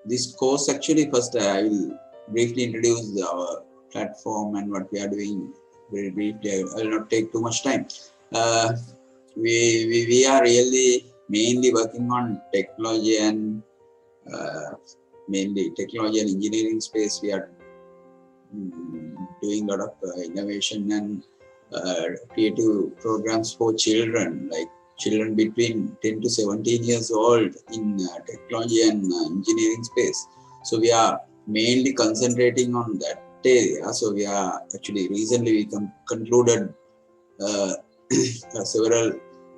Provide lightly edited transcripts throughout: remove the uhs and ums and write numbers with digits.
this course actually, first I will briefly introduce our platform and what we are doing very briefly. I will not take too much time. We are really mainly working on technology and mainly technology and engineering space. We are doing a lot of innovation and creative programs for children, like children between 10 to 17 years old in technology and engineering space. So we are mainly concentrating on that area. So we are actually recently we concluded several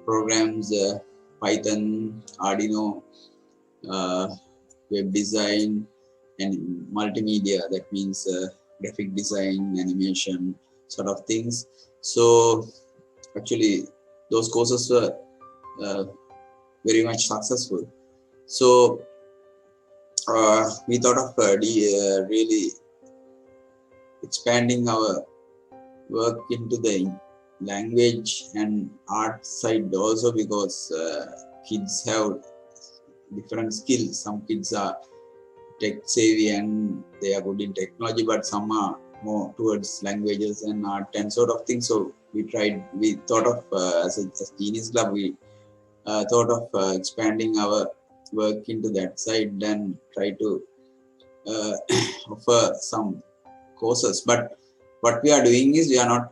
programs, Python, Arduino, web design, and multimedia. That means graphic design, animation, sort of things. So actually those courses were very much successful. So we thought of really expanding our work into the language and art side also, because kids have different skills. Some kids are tech savvy and they are good in technology, but some are more towards languages and art and sort of things. So we thought of as Genius Club, we thought of expanding our work into that side and try to offer some courses. But what we are doing is we are not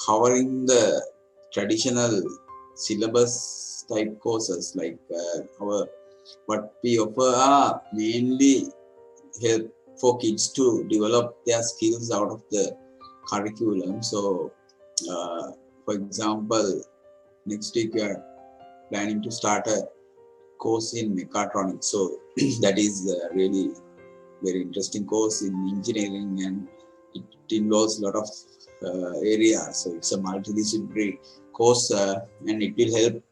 covering the traditional syllabus type courses. Like what we offer are mainly help for kids to develop their skills out of the curriculum. So for example, next week we are planning to start a course in mechatronics. So that is really very interesting course in engineering, and it involves a lot of areas. So it's a multidisciplinary course, and it will help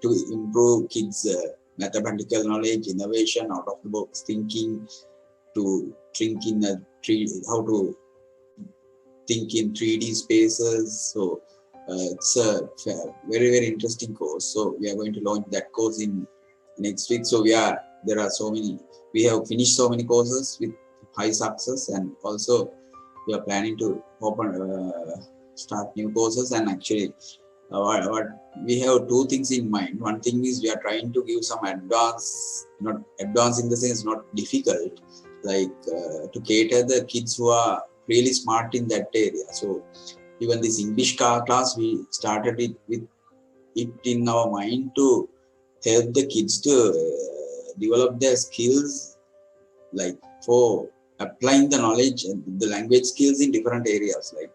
to improve kids' mathematical knowledge, innovation, out of the box thinking, to think in how to think in 3D spaces. So it's a very interesting course. So we are going to launch that course in next week. So we have finished so many courses with high success, and also we are planning to start new courses. And actually what we have two things in mind. One thing is we are trying to give some not advanced in the sense not difficult, like to cater the kids who are really smart in that area. So even this English class, we started it with it in our mind to help the kids to develop their skills, like for applying the knowledge and the language skills in different areas, like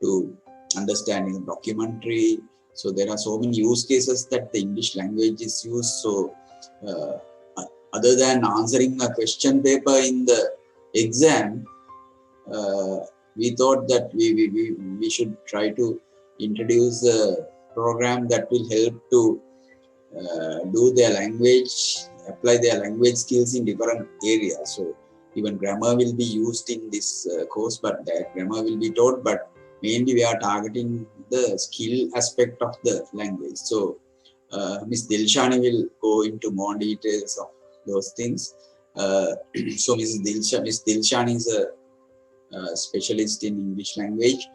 to understanding documentary. So there are so many use cases that the English language is used. So other than answering a question paper in the exam, we thought that we should try to introduce a program that will help to do their language, apply their language skills in different areas. So even grammar will be used in this course, but that grammar will be taught, but mainly we are targeting the skill aspect of the language. So Miss Dilshani will go into more details of those things. So Miss Dilshani is a specialist in English language.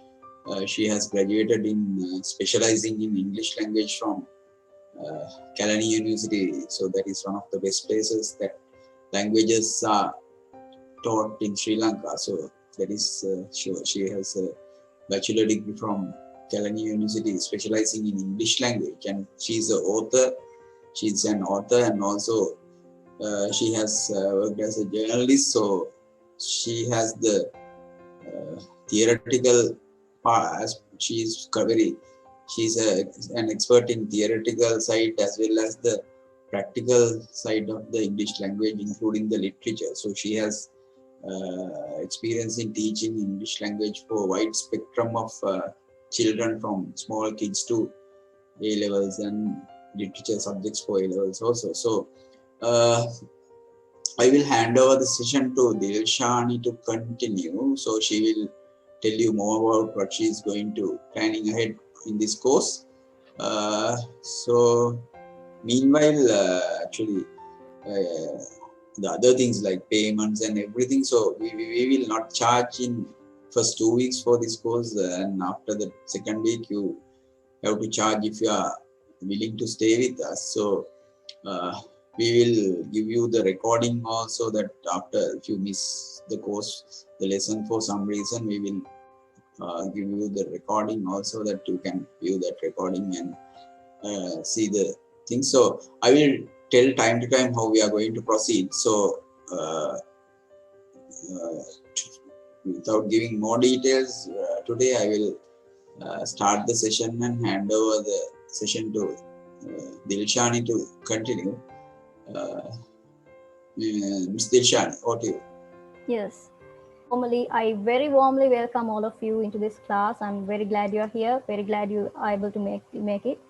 She has graduated in specializing in English language from Kalani University. So that is one of the best places that languages are taught in Sri Lanka. So that is she has a bachelor degree from Kalani University, specializing in English language, and she's an author. She's an author, and also she has worked as a journalist. So she has the theoretical part. She's an expert in theoretical side as well as the practical side of the English language, including the literature. So she has experience in teaching English language for a wide spectrum of children, from small kids to A levels, and literature subjects for A levels also. So I will hand over the session to Dilshani to continue. So she will tell you more about what she is going to planning ahead in this course. So Meanwhile, actually, the other things like payments and everything, so we will not charge in first 2 weeks for this course, and after the second week you have to charge if you are willing to stay with us. So we will give you the recording also, that after if you miss the course, the lesson for some reason, we will give you the recording also, that you can view that recording and see the things. So I will tell time to time how we are going to proceed. So uh, without giving more details, today I will start the session and hand over the session to Dilshani to continue. Ms. Dilshani, over to you. Yes. I very warmly welcome all of you into this class. I'm very glad you're here. Very glad you are able to make it.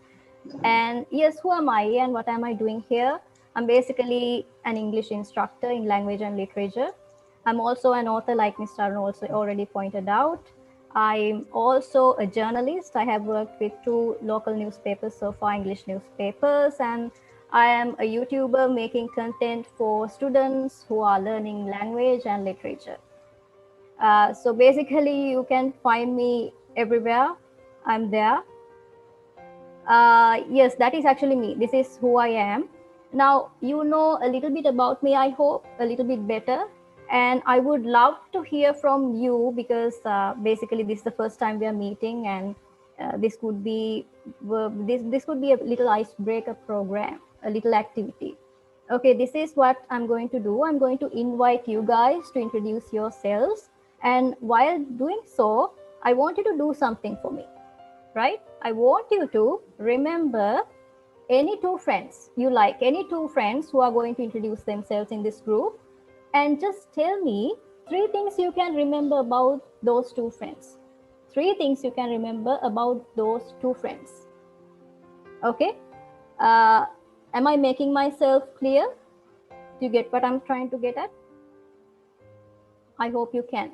And yes, who am I and what am I doing here? I'm basically an English instructor in language and literature. I'm also an author, like Mr. Arun also already pointed out. I'm also a journalist. I have worked with 2 local newspapers so far, English newspapers, and I am a YouTuber making content for students who are learning language and literature. So basically, you can find me everywhere. I'm there. Yes, that is actually me. This is who I am. Now, you know a little bit about me, I hope, a little bit better. And I would love to hear from you, because basically this is the first time we are meeting, and this could be this could be a little icebreaker program, a little activity. Okay, this is what I'm going to do. I'm going to invite you guys to introduce yourselves. And while doing so, I want you to do something for me, right? I want you to remember any 2 friends you like, any 2 friends who are going to introduce themselves in this group, and just tell me 3 things you can remember about those 2 friends. 3 things you can remember about those 2 friends. Okay? Am I making myself clear? Do you get what I'm trying to get at? I hope you can.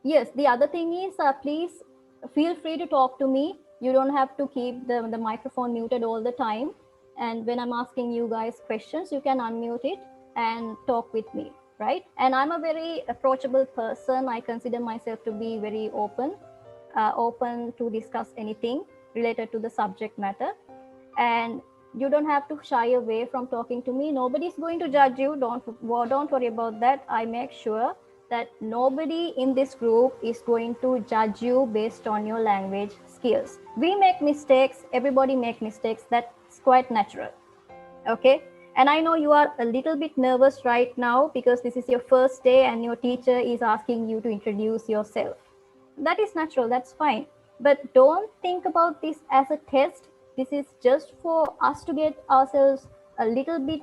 Yes, the other thing is, please feel free to talk to me. You don't have to keep the microphone muted all the time. And when I'm asking you guys questions, you can unmute it and talk with me, right? And I'm a very approachable person. I consider myself to be very open to discuss anything related to the subject matter. And you don't have to shy away from talking to me. Nobody's going to judge you. Don't worry about that. I make sure that nobody in this group is going to judge you based on your language skills. We make mistakes. Everybody make mistakes. That's quite natural. Okay. And I know you are a little bit nervous right now, because this is your first day and your teacher is asking you to introduce yourself. That is natural. That's fine. But don't think about this as a test. This is just for us to get ourselves a little bit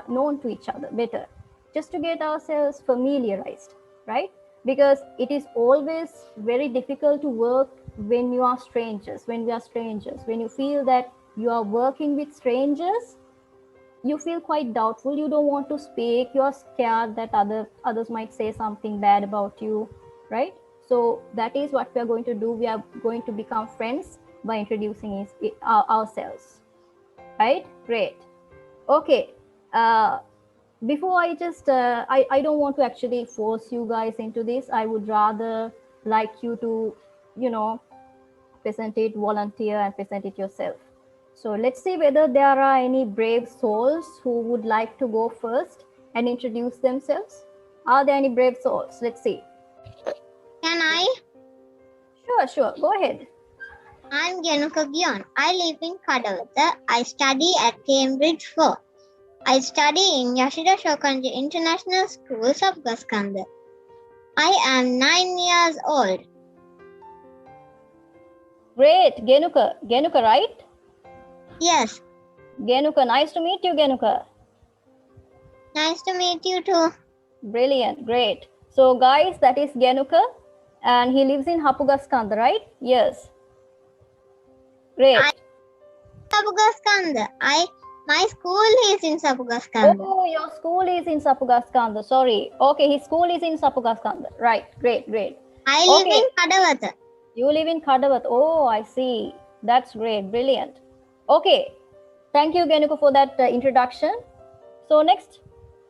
known to each other better, just to get ourselves familiarized, right? Because it is always very difficult to work when you are strangers, when we are strangers. When you feel that you are working with strangers, you feel quite doubtful. You don't want to speak. You are scared that others might say something bad about you, right? So that is what we are going to do. We are going to become friends by introducing ourselves, right? Great. Okay. Before I just, I don't want to actually force you guys into this. I would rather like you to, present it, volunteer, and present it yourself. So let's see whether there are any brave souls who would like to go first and introduce themselves. Are there any brave souls? Let's see. Can I? Sure. Go ahead. I'm Genuka Gyan. I live in Kadawatha. I study at Cambridge 4. I study in Yashida Shokanji International School, Sapugaskanda. I am 9 years old. Great. Genuka, right? Yes. Genuka, nice to meet you, Genuka. Nice to meet you too. Brilliant. Great. So guys, that is Genuka, and he lives in Hapugaskanda, right? Yes. Great. Sapugaskanda. My school is in Sapugaskanda. Oh, your school is in Sapugaskanda. Sorry. Okay, his school is in Sapugaskanda. Right. Great. I live in Kadawatha. You live in Kadawatha. Oh, I see. That's great. Brilliant. Okay. Thank you, Genuko, for that introduction. So next,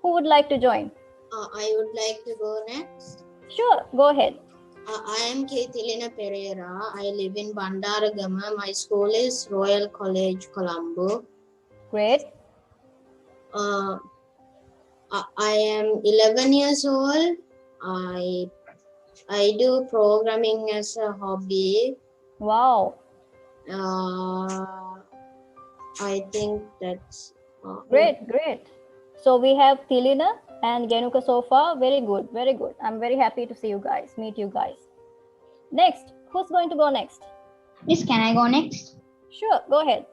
who would like to join? I would like to go next. Sure, go ahead. I am Keithilina Pereira. I live in Bandaragama. My school is Royal College, Colombo. Great. I am 11 years old. I do programming as a hobby. Wow. I think that's great, great. So we have Tilina and Genuka so far. Very good, very good. I'm very happy to see you guys, meet you guys. Next, who's going to go next? Miss, can I go next? Sure, go ahead.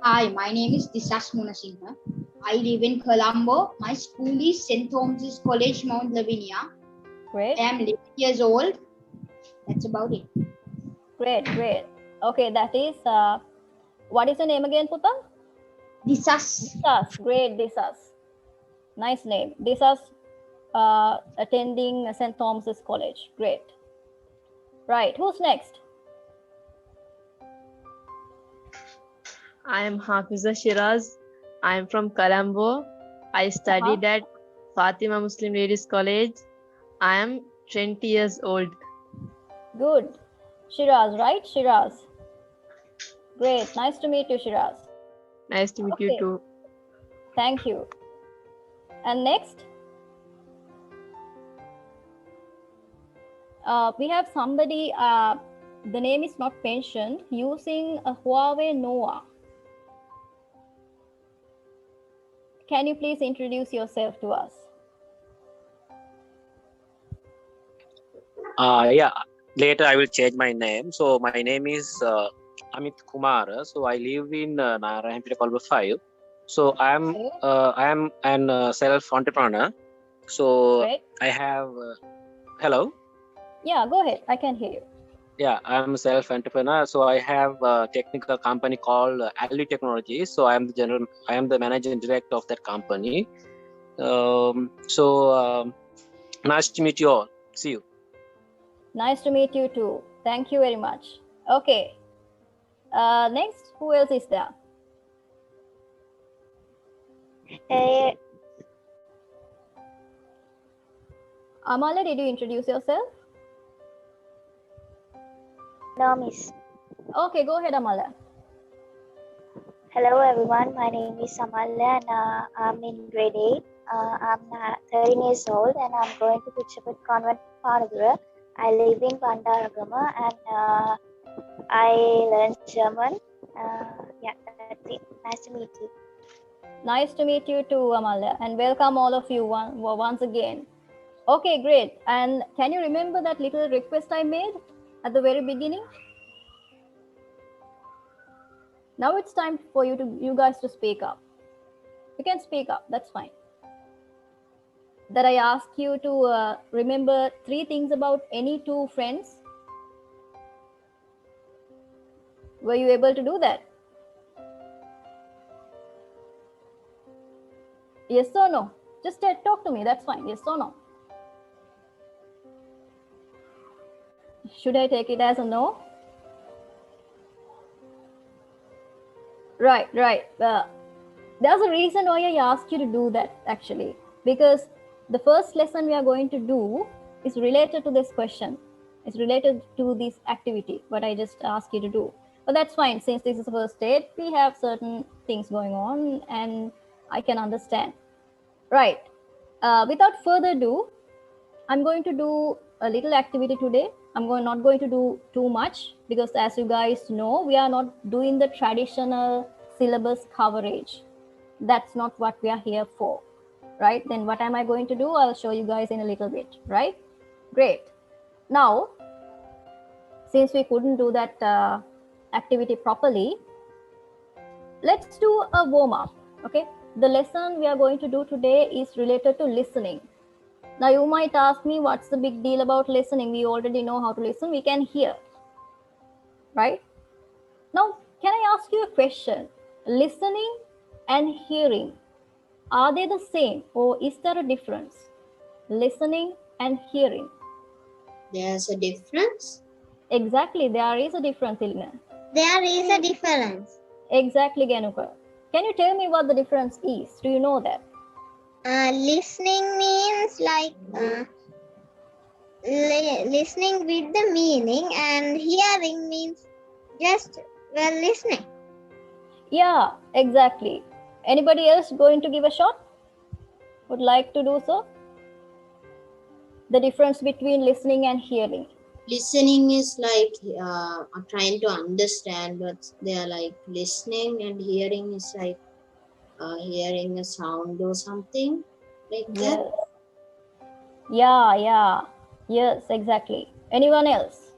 Hi, my name is Disas Munasilva. I live in Colombo. My school is St. Thomas's College, Mount Lavinia. Great. I am 11 years old. That's about it. Great, great. Okay, that is, what is your name again, Puta? Disas. Disas, great, Disas. Nice name. Disas attending St. Thomas's College. Great. Right, who's next? I am Hafiza Shiraz. I am from Colombo. I studied at Fatima Muslim Ladies College. I am 20 years old. Good. Shiraz, right? Shiraz. Great. Nice to meet you, Shiraz. Nice to meet you too. Thank you. And next? We have somebody, the name is not mentioned, using a Huawei Nova. Can you please introduce yourself to us? Yeah, later I will change my name. So my name is Amit Kumar. So I live in Narayanpeta Colombo 5. So I am an self-entrepreneur. So Great. I have hello. Yeah, go ahead. I can hear you. Yeah, I'm a self-entrepreneur. So I have a technical company called Ali Technologies. So I am the managing director of that company. Nice to meet you all. See you. Nice to meet you too. Thank you very much. Okay. Next, who else is there? Amala, did you introduce yourself? No, miss. Okay, go ahead, Amala. Hello, everyone. My name is Amalya and I'm in grade 8. I'm 13 years old and I'm going to Kuchapet Convent, Panadura. I live in Bandaragama and I learned German. Yeah, that's it. Nice to meet you. Nice to meet you too, Amalya, and welcome all of you once again. Okay, great. And can you remember that little request I made at the very beginning? Now it's time for you guys to speak up. You can speak up, that's fine. That I ask you to remember 3 things about any 2 friends. Were you able to do that? Yes or no? Just talk to me, that's fine. Yes or no? Should I take it as a no? Right. There's a reason why I asked you to do that, actually. Because the first lesson we are going to do is related to this question. It's related to this activity, what I just asked you to do. But that's fine. Since this is the first date, we have certain things going on and I can understand. Right. Without further ado, I'm going to do a little activity today. I'm not going to do too much because, as you guys know, we are not doing the traditional syllabus coverage. That's not what we are here for, right? Then what am I going to do? I'll show you guys in a little bit, right? Great. Now, since we couldn't do that activity properly, let's do a warm-up, okay? The lesson we are going to do today is related to listening. Now you might ask me, what's the big deal about listening? We already know how to listen. We can hear, right? Now, can I ask you a question? Listening and hearing, are they the same or is there a difference? Listening and hearing. There's a difference? Exactly, there is a difference, Ilna. There is a difference. Exactly, Genuka. Can you tell me what the difference is? Do you know that? Listening means like listening with the meaning, and hearing means just listening. Yeah, exactly. Anybody else going to give a shot? Would like to do so? The difference between listening and hearing. Listening is like trying to understand, but they are like listening, and hearing is like hearing a sound or something like that. Yes. Yeah. Yes, exactly. Anyone else?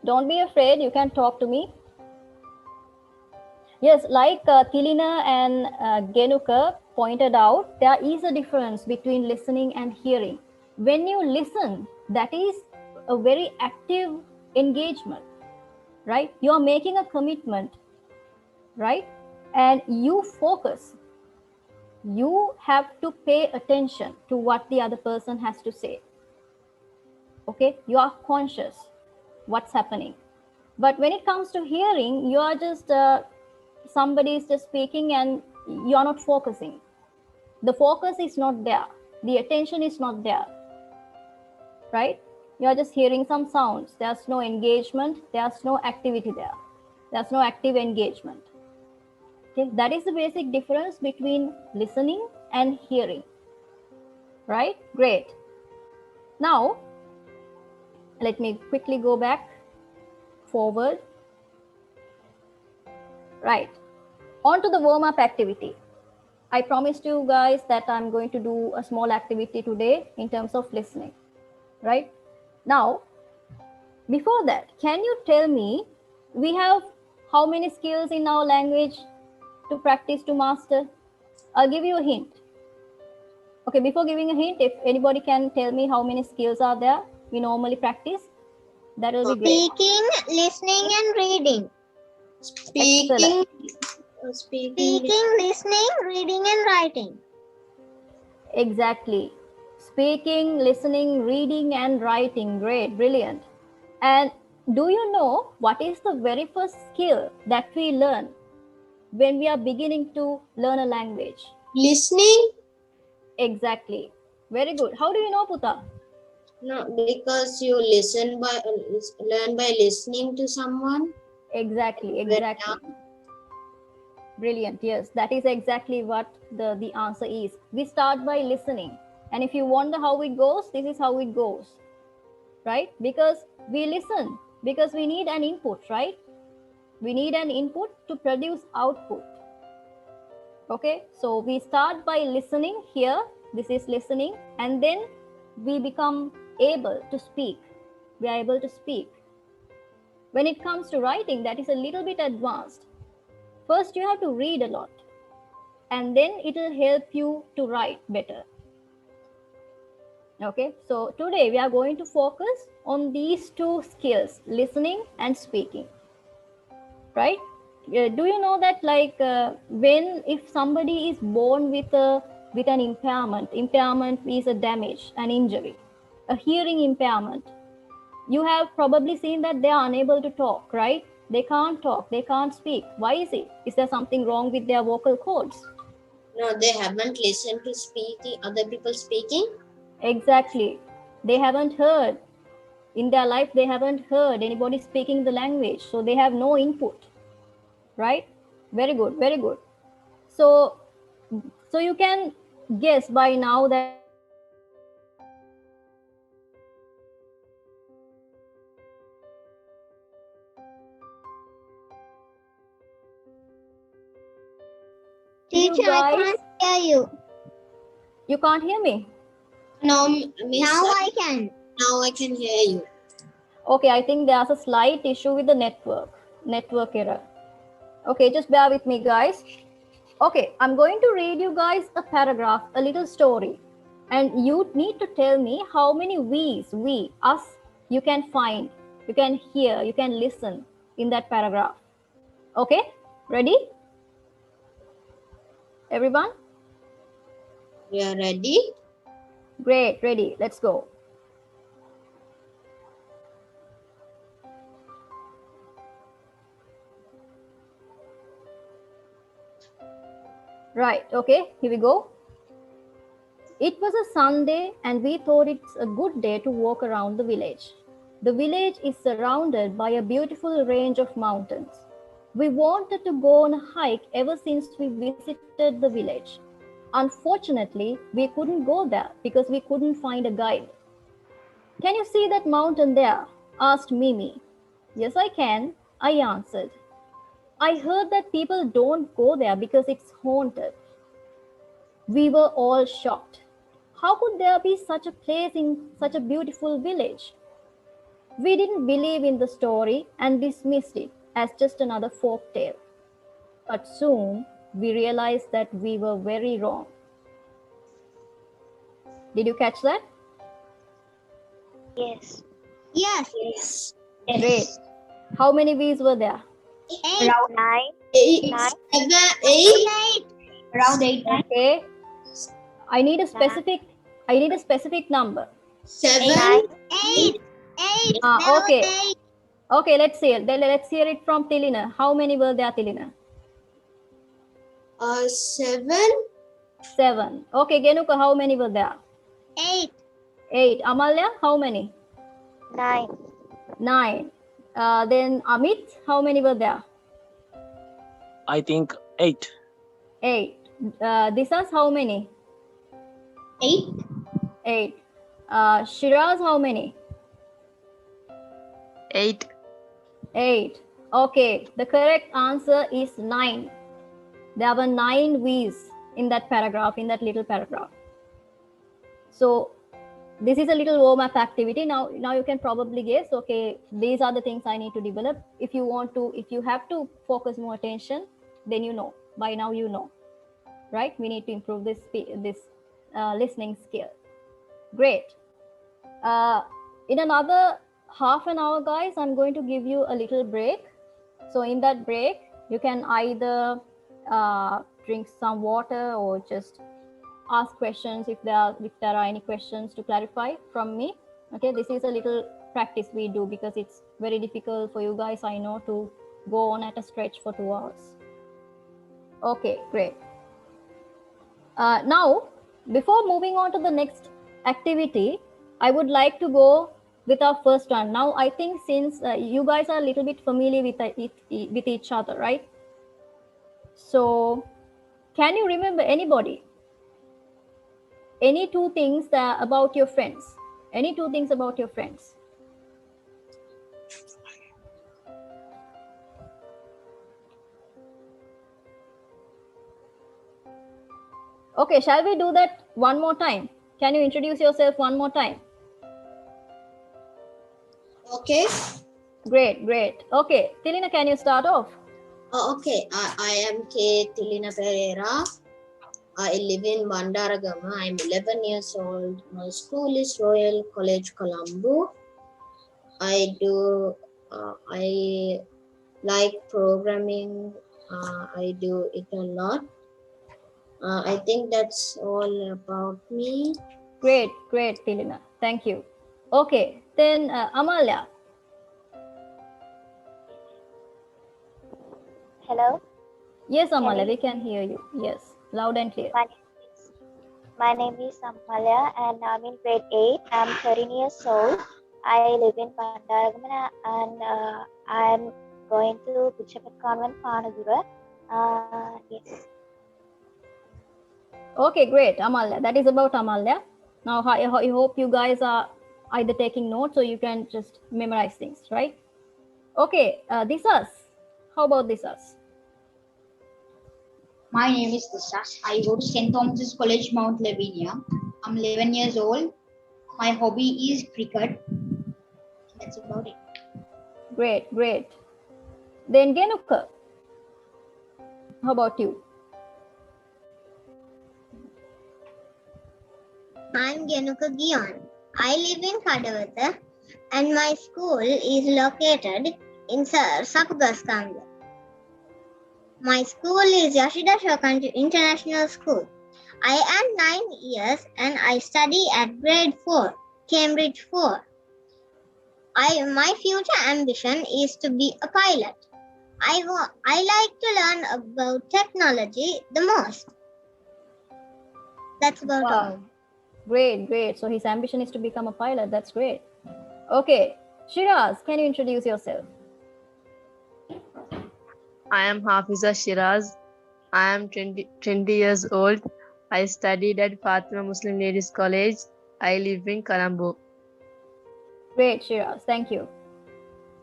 Don't be afraid. You can talk to me. Yes, like Kilina and Genuka pointed out, there is a difference between listening and hearing. When you listen, that is a very active engagement, right? You are making a commitment, right? And you focus. You have to pay attention to what the other person has to say. Okay? You are conscious what's happening. But when it comes to hearing, you are just somebody is just speaking and you are not focusing. The focus is not there. The attention is not there, right? You are just hearing some sounds. There's no engagement. There's no activity there. There's no active engagement. Okay, that is the basic difference between listening and hearing, right? Great. Now, let me quickly go back forward. Right. On to the warm-up activity. I promised you guys that I'm going to do a small activity today in terms of listening, right? Now, before that, can you tell me, we have how many skills in our language to practice, to master? I'll give you a hint. Okay, before giving a hint, if anybody can tell me how many skills are there we normally practice, that will be great. Speaking, listening, and reading. Excellent. Speaking, Listening, reading, and writing. Exactly. Speaking, listening, reading, and writing. Great, brilliant. And do you know what is the very first skill that we learn when we are beginning to learn a language? listening. Exactly. Very good. How do you know, Puta? No, because you listen by learn by listening to someone. Exactly. Brilliant. Yes, that is exactly what the answer is. We start by listening. And if you wonder how it goes, this is how it goes. Right? Because we listen, because we need an input, right? We need an input to produce output. Okay, so we start by listening here. This is listening, and then we become able to speak. We are able to speak. When it comes to writing, that is a little bit advanced. First, you have to read a lot, and then it will help you to write better. Okay, so today we are going to focus on these two skills, listening and speaking. Right? Do you know that when if somebody is born with an impairment is a damage, an injury, a hearing impairment, you have probably seen that they are unable to talk, right? They can't talk, they can't speak. Why is it? Is there something wrong with their vocal cords? No, they haven't listened to speaking, other people speaking. Exactly. They haven't heard in their life, they haven't heard anybody speaking the language, so they have no input, right? Very good, very good. So you can guess by now that Teacher, I can't hear you. You can't hear me? No, miss. Now I can. Now I can hear you. Okay, I think there's a slight issue with the network error. Okay, just bear with me, guys. Okay, I'm going to read you guys a paragraph, a little story, and you need to tell me how many we, us, you can find, you can hear, you can listen in that paragraph. Okay, ready? Everyone? We are ready. Great, ready. Let's go. Right, okay, here we go. It was a Sunday and we thought it's a good day to walk around the village. The village is surrounded by a beautiful range of mountains. We wanted to go on a hike ever since we visited the village. Unfortunately, we couldn't go there because we couldn't find a guide. Can you see that mountain there? Asked Mimi. Yes, I can, I answered. I heard that people don't go there because it's haunted. We were all shocked. How could there be such a place in such a beautiful village? We didn't believe in the story and dismissed it as just another folk tale. But soon we realized that we were very wrong. Did you catch that? Yes. Yes. Yes. Great. How many V's were there? 8. Around 9. 8. 9. 7. 8. 8. Around 8. Okay. I need a specific number. 7. 9. 8. 8. There were Okay. 8. Okay, let's hear. Let's hear it from Tilina. How many were there, Tilina? 7. 7. Okay, Genuka, how many were there? 8. 8. Amalya, how many? 9. 9. Then Amit, how many were there? I think 8. 8. Disas, how many? 8. 8. Shiraz, how many? 8. 8. Okay, the correct answer is 9. There were 9 V's in that paragraph, in that little paragraph. So this is a little warm-up activity. Now you can probably guess, okay, these are the things I need to develop. If you have to focus more attention, then you know. By now you know, right? We need to improve this listening skill. Great. In another half an hour, guys, I'm going to give you a little break. So in that break, you can either drink some water or just ask questions if there are any questions to clarify from me. Okay, this is a little practice we do because it's very difficult for you guys, I know, to go on at a stretch for 2 hours. Okay, great. Now, before moving on to the next activity, I would like to go with our first one. Now, I think since you guys are a little bit familiar with each other, right? So, can you remember anybody? Any 2 things about your friends? Any 2 things about your friends? Okay, shall we do that one more time? Can you introduce yourself one more time? Okay. Great, great. Okay, Tilina, can you start off? Okay. I am K. Tilina Pereira. I live in Bandaragama. I'm 11 years old. My school is Royal College, Colombo. I like programming. I do it a lot. I think that's all about me. Great, great, Tilina. Thank you. Okay, then Amalya. Hello. Yes, Amalya, Can you we can hear you. Yes, loud and clear. My name is Amalia and I'm in grade 8. I'm 13 years old. I live in Pandaragama and I'm going to Kuchapat Convent, Panadura. Yes. Okay, great, Amalya. That is about Amalya. Now, I hope you guys are either taking notes or you can just memorize things, right? Okay, Disas. How about Disas? My name is Disas. I go to St. Thomas's College, Mount Lavinia. I'm 11 years old. My hobby is cricket. That's about it. Great, great. Then Genuka. How about you? I'm Genuka Gion. I live in Kadawatha and my school is located in Sakugaskanga. My school is Yoshida Shokanji International School. I am 9 years and I study at grade 4, Cambridge 4. My future ambition is to be a pilot. I like to learn about technology the most. That's about all. Wow. Great, great. So his ambition is to become a pilot. That's great. Okay. Shiraz, can you introduce yourself? I am Hafiza Shiraz. I am 20 years old. I studied at Fatima Muslim Ladies College. I live in Colombo. Great, Shiraz. Thank you.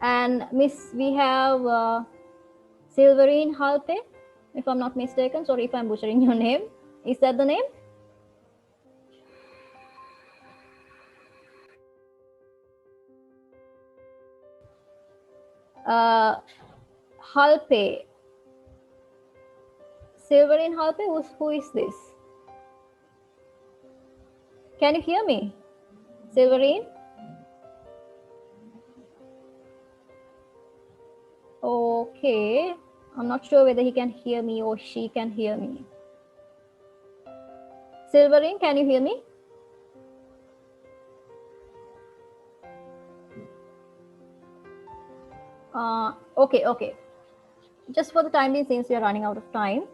And Miss, we have Silverine Halpe, if I'm not mistaken. Sorry if I'm butchering your name. Is that the name? Halpe. Silverine Halpe, who is this? Can you hear me? Silverine? Okay. I'm not sure whether he can hear me or she can hear me. Silverine, can you hear me? Okay. Just for the time being, since we are running out of time.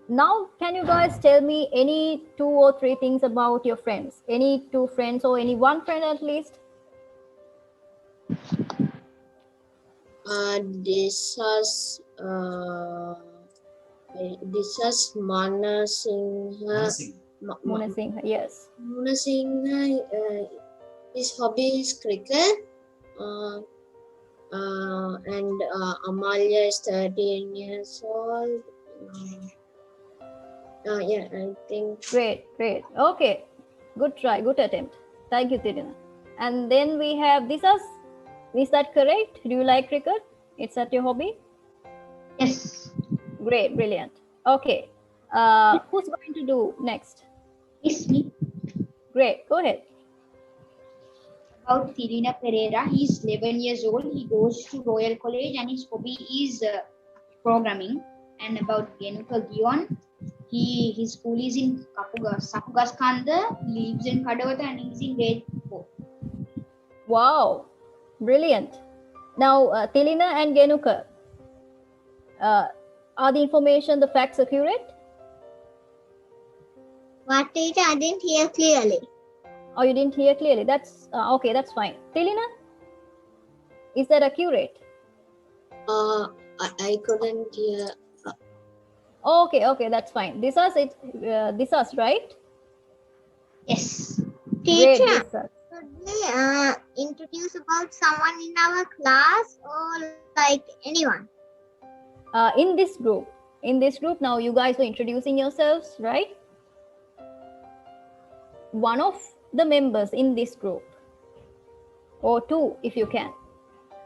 Now, can you guys tell me any 2 or 3 things about your friends? Any 2 friends or any 1 friend at least? This is Mana Singha. Mona Singh, yes. Mana Singha, his hobby is cricket. And Amalia is 13 years old. Yeah, I think. Great. Okay. Good try, good attempt. Thank you, Tirina. And then we have Disas. Is that correct? Do you like cricket? It's at your hobby? Yes. Great, brilliant. Okay. Who's going to do next? It's me. Great, go ahead. About Tirina Pereira. He's 11 years old. He goes to Royal College and his hobby is programming. And about Genuka Gion, his school is in Sakugaskanda, lives in Kadawata and he's in grade 4. Wow, brilliant. Now, Tilina and Genuka, are the information, the facts accurate? What, teacher? I didn't hear clearly. Oh, you didn't hear clearly. That's okay, that's fine. Tilina, is that accurate? I couldn't hear. Okay, that's fine. Disas, Disas, right? Yes. Great, Teacher, Disas. could we introduce about someone in our class or like anyone? In this group, now you guys are introducing yourselves, right? One of the members in this group, or 2 if you can.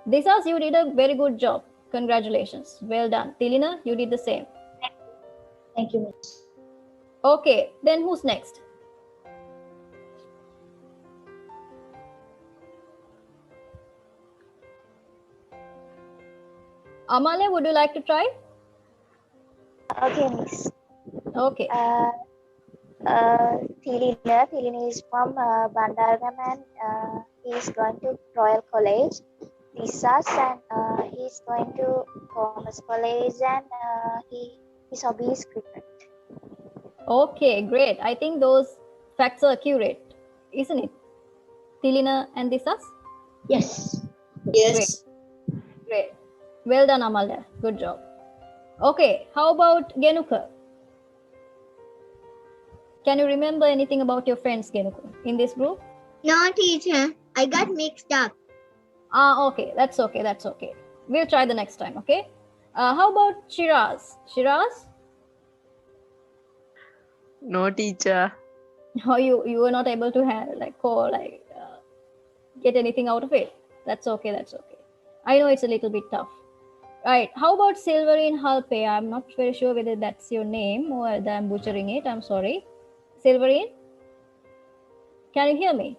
Disas, you did a very good job. Congratulations. Well done. Tilina, you did the same. Thank you, Miss. Okay, then who's next? Amalia, would you like to try? Okay, Miss. Okay. Tilina is from Bandargam and he is going to Royal College. Disas and he is going to Commerce College and his hobby is cricket. Okay, great. I think those facts are accurate, isn't it? Tilina and Disas? Yes. Yes. Great. Well done, Amalia. Good job. Okay, how about Genuka? Can you remember anything about your friends, Genuka, in this group? No, teacher. I got mixed up. Okay. That's okay. We'll try the next time, okay? How about Shiraz? Shiraz? No, teacher. Oh, you were not able to get anything out of it. That's okay. I know it's a little bit tough. Right. How about Silverine Halpe? I'm not very sure whether that's your name or that I'm butchering it. I'm sorry. Silverine? Can you hear me?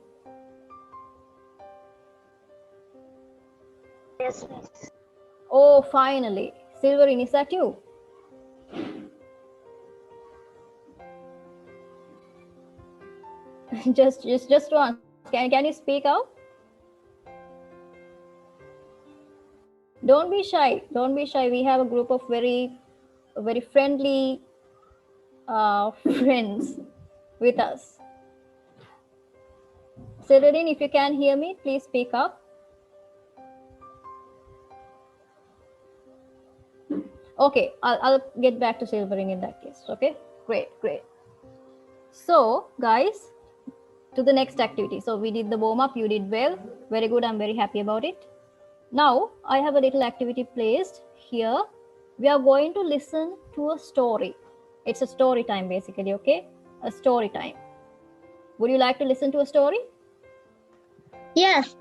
Yes, Miss. Oh, finally. Silverine, is that you? just once. Can you speak out? Don't be shy. We have a group of very friendly friends. with us. Silverine, if you can hear me, please speak up. Okay, I'll get back to Silverine in that case. Okay, great. So, guys, to the next activity. So we did the warm up. You did well. Very good. I'm very happy about it. Now I have a little activity placed here. We are going to listen to a story. It's a story time basically. Okay, a story time. Would you like to listen to a story? Yes.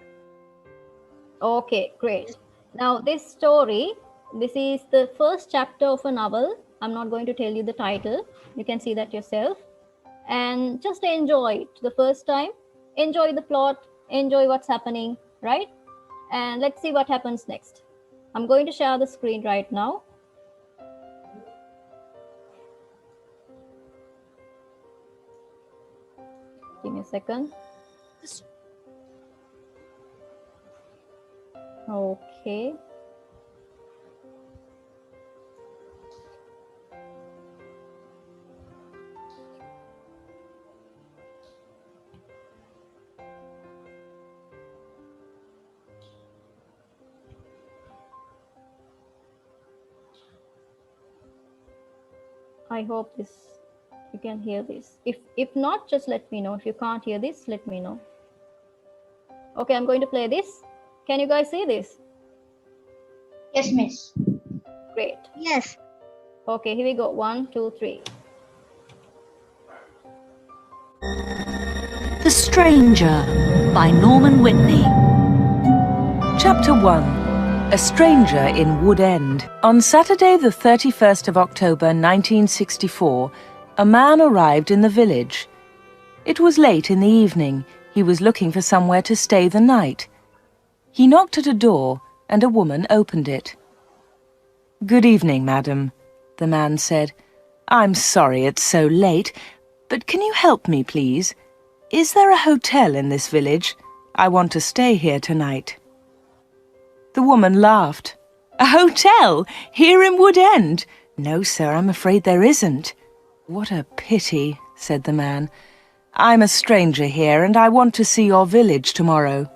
Okay, great. Now this story, this is the first chapter of a novel. I'm not going to tell you the title. You can see that yourself. And just enjoy it the first time. Enjoy the plot, enjoy what's happening, right? And let's see what happens next. I'm going to share the screen right now. Give me a second. Okay. I hope you can hear this. If not, just let me know. If you can't hear this, let me know. Okay, I'm going to play this. Can you guys see this? Yes, miss. Great. Yes. Okay, here we go. 1, 2, 3. The Stranger by Norman Whitney. Chapter 1. A Stranger in Wood End. On Saturday the 31st of October 1964, a man arrived in the village. It was late in the evening. He was looking for somewhere to stay the night. He knocked at a door and a woman opened it. "Good evening, madam," the man said. "I'm sorry it's so late, but can you help me, please? Is there a hotel in this village? I want to stay here tonight." The woman laughed. "A hotel? Here in Wood End? No, sir, I'm afraid there isn't." "What a pity," said the man. "I'm a stranger here and I want to see your village tomorrow."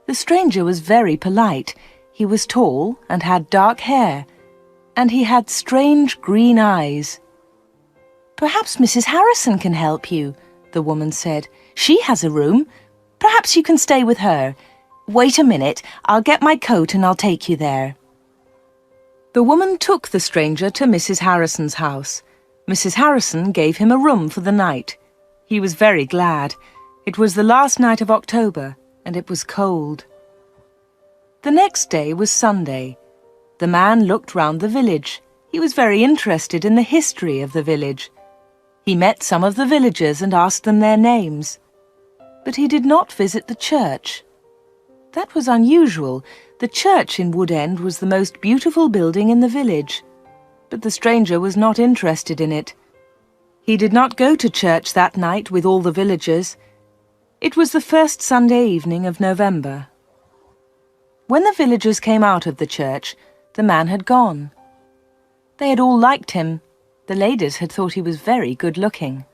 The stranger was very polite. He was tall and had dark hair, and he had strange green eyes. "Perhaps Mrs. Harrison can help you," the woman said. "She has a room. Perhaps you can stay with her. Wait a minute, I'll get my coat and I'll take you there." The woman took the stranger to Mrs. Harrison's house. Mrs. Harrison gave him a room for the night. He was very glad. It was the last night of October, and it was cold. The next day was Sunday. The man looked round the village. He was very interested in the history of the village. He met some of the villagers and asked them their names. But he did not visit the church. That was unusual. The church in Wood End was the most beautiful building in the village. But the stranger was not interested in it. He did not go to church that night with all the villagers. It was the first Sunday evening of November. When the villagers came out of the church, the man had gone. They had all liked him. The ladies had thought he was very good-looking.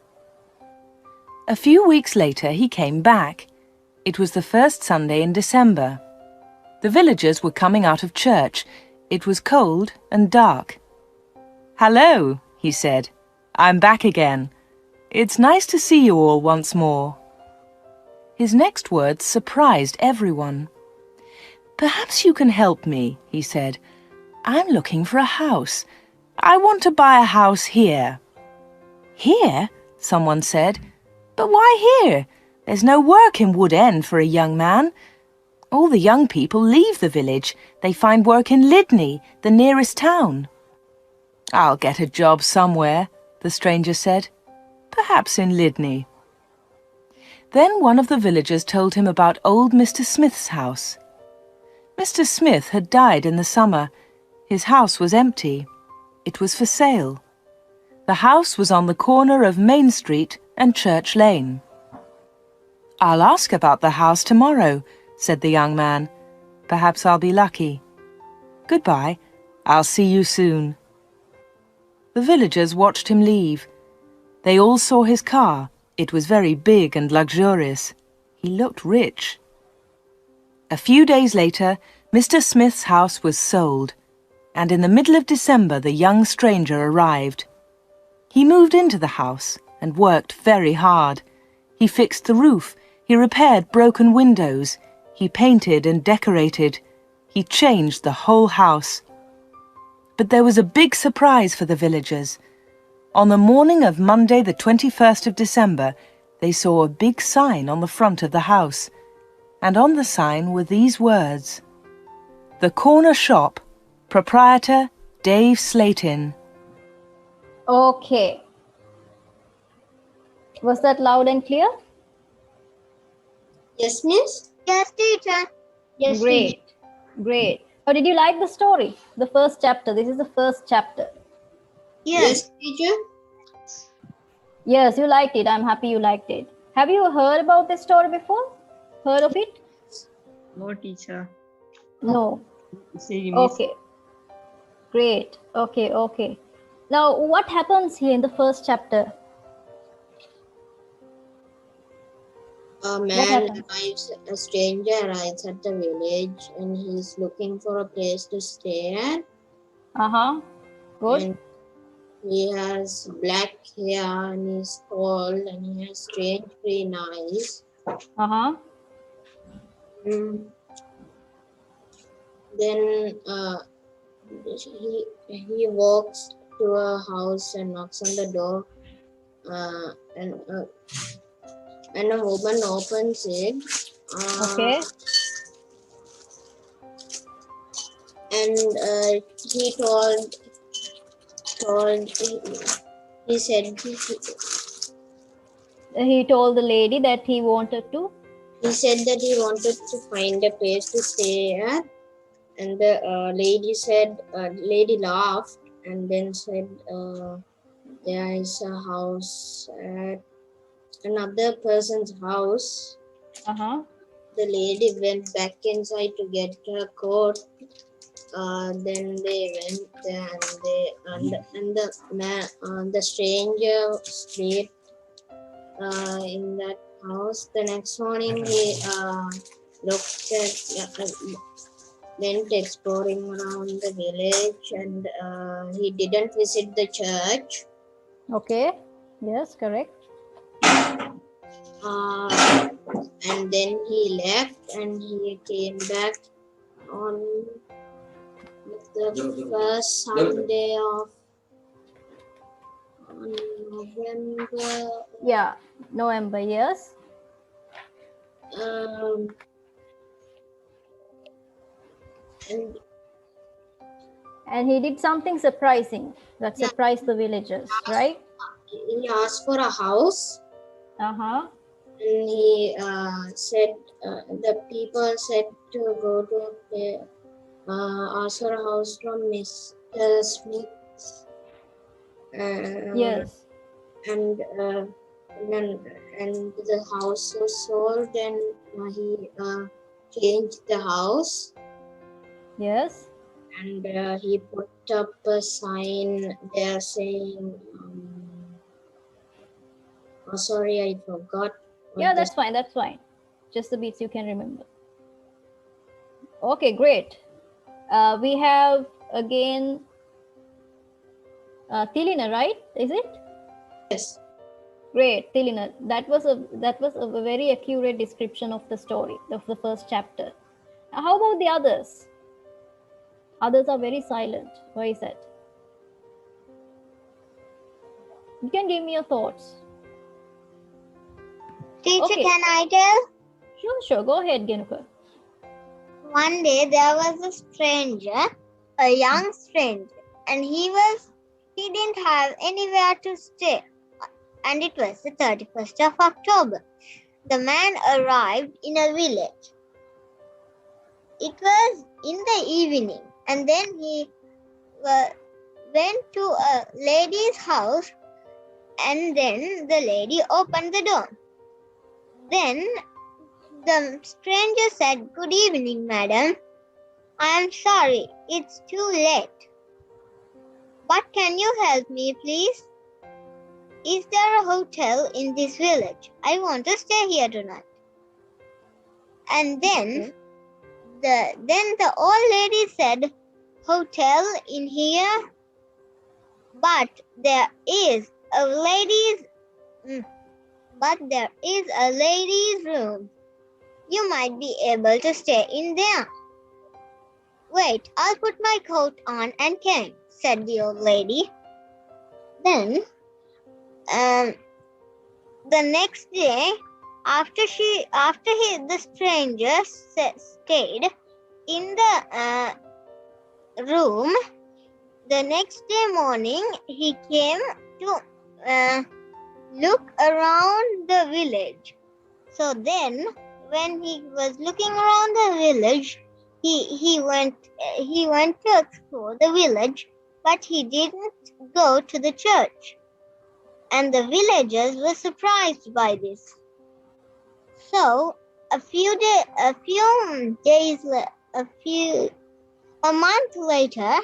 A few weeks later he came back. It was the first Sunday in December. The villagers were coming out of church. It was cold and dark. "Hello," he said. "I'm back again. It's nice to see you all once more." His next words surprised everyone. "Perhaps you can help me," he said. "I'm looking for a house. I want to buy a house here." "Here?" someone said. "But why here? There's no work in Wood End for a young man. All the young people leave the village. They find work in Lydney, the nearest town." "I'll get a job somewhere," the stranger said. "Perhaps in Lydney." Then one of the villagers told him about old Mr. Smith's house. Mr. Smith had died in the summer. His house was empty. It was for sale. The house was on the corner of Main Street and Church Lane. "I'll ask about the house tomorrow," said the young man. "Perhaps I'll be lucky. Goodbye. I'll see you soon." The villagers watched him leave. They all saw his car. It was very big and luxurious. He looked rich. A few days later, Mr. Smith's house was sold, and in the middle of December the young stranger arrived. He moved into the house and worked very hard. He fixed the roof, he repaired broken windows, he painted and decorated, he changed the whole house. But there was a big surprise for the villagers. On the morning of Monday the 21st of December, they saw a big sign on the front of the house, and on the sign were these words: "The Corner Shop, Proprietor Dave Slatin." Okay. Was that loud and clear? Yes, miss? Yes, teacher. Yes, Great. Great. How did you like the story? The first chapter. This is the first chapter. Yes. Teacher. Yes, you liked it. I'm happy you liked it. Have you heard about this story before? Heard of it? No, teacher. No. See, miss. Okay. Great. Okay, okay. Now, what happens here in the first chapter? A a stranger arrives at the village and he's looking for a place to stay at. Uh-huh. Good. And he has black hair and he's tall and he has strange green eyes. Uh-huh. Then he walks to a house and knocks on the door, and a woman opens it. Okay. And he said He told the lady that he wanted to. he said that he wanted to find a place to stay at, and the lady laughed and then said, there is a house at another person's house. Uh-huh. The lady went back inside to get her coat. Then they went there and the stranger slept in that house. The next morning he went exploring around the village, and he didn't visit the church. Okay. Yes, correct. And then he left and he came back on the first Sunday of November. Yeah, November, yes. And he did something surprising that surprised the villagers, right? He asked for a house. Uh-huh. And he said, the people said to go to ask for a house from Mr. Smith. Yes. And the house was sold, and he changed the house. Yes. And he put up a sign there saying, oh, sorry, I forgot. Yeah, that's fine. That's fine. Just the bits you can remember. Okay, great. We have again Tilina, right? Is it? Yes. Great, Tilina. That was a very accurate description of the story of the first chapter. Now, how about the others? Others are very silent. Why is that? You can give me your thoughts. Teacher, Okay. can I tell? Sure. Go ahead, Genuka. One day there was a stranger, a young stranger, and he didn't have anywhere to stay. And it was the 31st of October. The man arrived in a village. It was in the evening, and then he went to a lady's house, and then the lady opened the door. Then the stranger said, "Good evening, madam. I am sorry, it's too late. But can you help me, please?" Is there a hotel in this village? I want to stay here tonight. And then the old lady said, hotel in here? But there is a ladies' room. You might be able to stay in there. Wait, I'll put my coat on and came, said the old lady. Then, the next day, the stranger stayed in the room, the next day morning he came to look around the village. So then, when he was looking around the village, he went to explore the village, but he didn't go to the church. And the villagers were surprised by this. So a month later,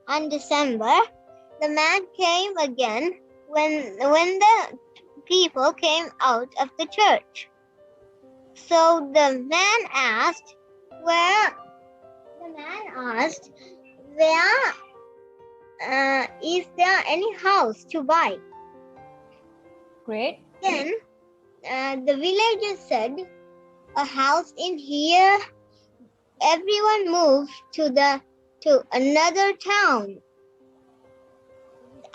on December, the man came again when the people came out of the church. So the man asked, where is there any house to buy? Great. Then the villagers said, a house in here. Everyone moved to another town,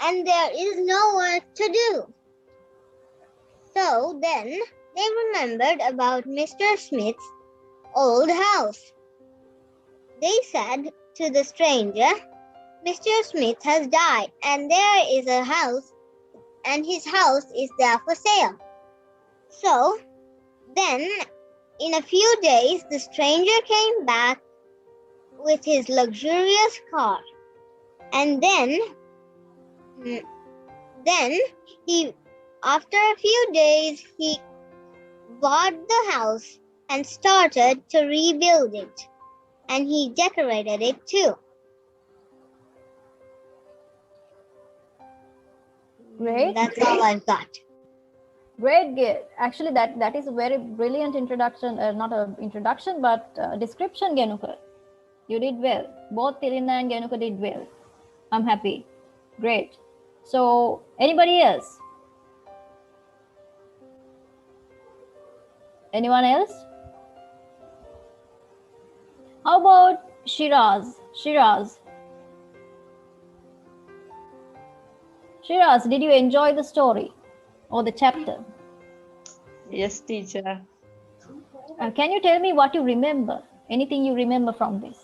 and there is no work to do. So then they remembered about Mr. Smith's old house. They said to the stranger, Mr. Smith has died, and there is a house, and his house is there for sale. So then, in a few days, the stranger came back with his luxurious car. And then after a few days, he bought the house and started to rebuild it. And he decorated it too. Great. That's all I've got. Great, good. Actually, that is a very brilliant introduction. Not an introduction, but description, Genuka. You did well. Both Tilina and Genuka did well. I'm happy. Great. So, anybody else? Anyone else? How about Shiraz? Shiraz, did you enjoy the story or the chapter? Yes, teacher. Can you tell me what you remember? Anything you remember from this?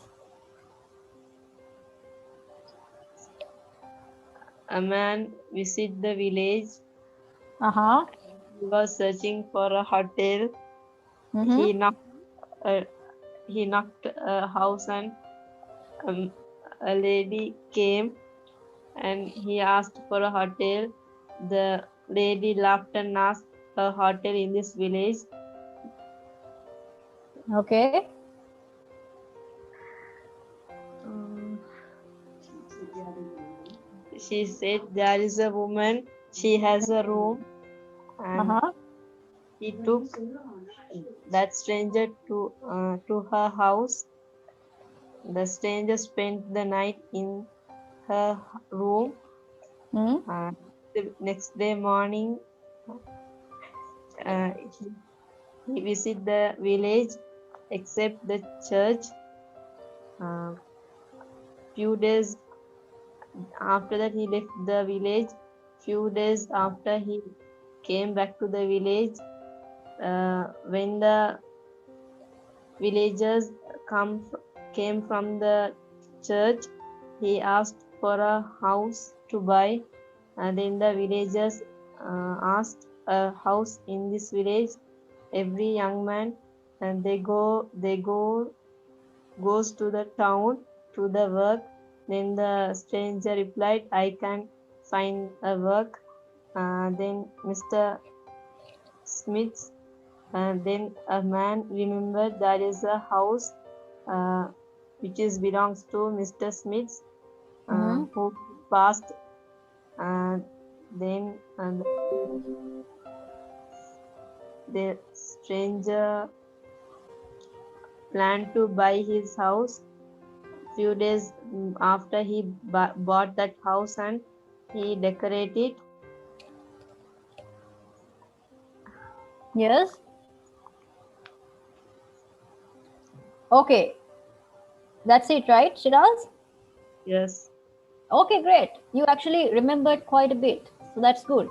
A man visited the village. Uh-huh. He was searching for a hotel. Mm-hmm. He knocked a house, and a lady came and he asked for a hotel. The lady laughed and asked a hotel in this village. Okay. She said, there is a woman, she has a room, and he took that stranger to her house. The stranger spent the night in her room. The next day morning, he visited the village except the church. Few days after that, he left the village. Few days after, he came back to the village. When the villagers came from the church, he asked for a house to buy. And then the villagers asked a house in this village. Every young man, and they goes to the town to the work. Then the stranger replied, I can find a work. Then Mr. Smith, then a man remembered there is a house which belongs to Mr. Smith, who passed. Then the stranger planned to buy his house. Few days after he bought that house, and he decorated. Yes. Okay. That's it, right, Shiraz? Yes. Okay, great. You actually remembered quite a bit. So that's good.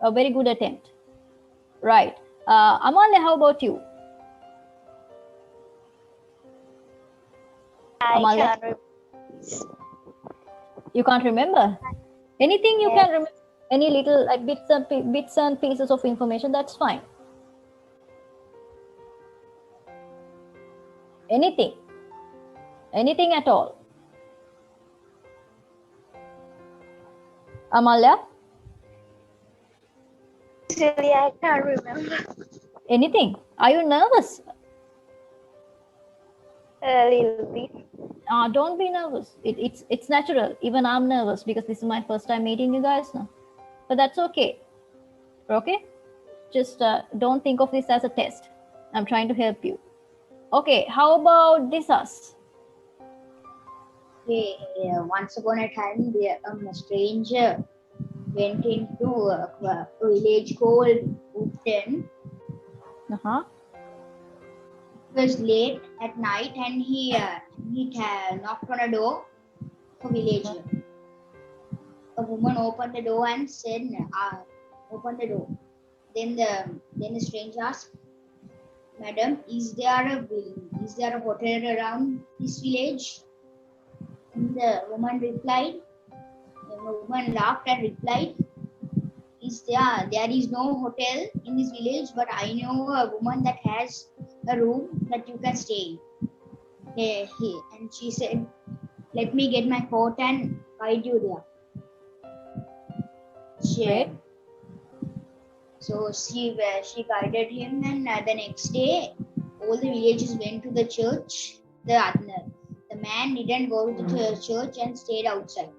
A very good attempt. Right. Amalia, how about you? Amalia? You can't remember? Anything you can remember? Any little bits and pieces of information, that's fine. Anything. Anything at all. Amalia? Actually, I can't remember. Anything? Are you nervous? A little bit. Don't be nervous. It's natural. Even I'm nervous because this is my first time meeting you guys now. But that's okay. Okay? Just don't think of this as a test. I'm trying to help you. Okay, how about this? Okay, once upon a time, a stranger went into a village called Upton. Uh-huh. It was late at night, and he knocked on a door for villager. A woman opened the door and said, "Open the door." Then the stranger asked, "Madam, is there a hotel around this village?" And the woman laughed and replied, there is no hotel in this village, but I know a woman that has a room that you can stay in. And she said, "Let me get my coat and guide you there." So she guided him, and the next day, all the villagers went to the church. The man didn't go to the church and stayed outside.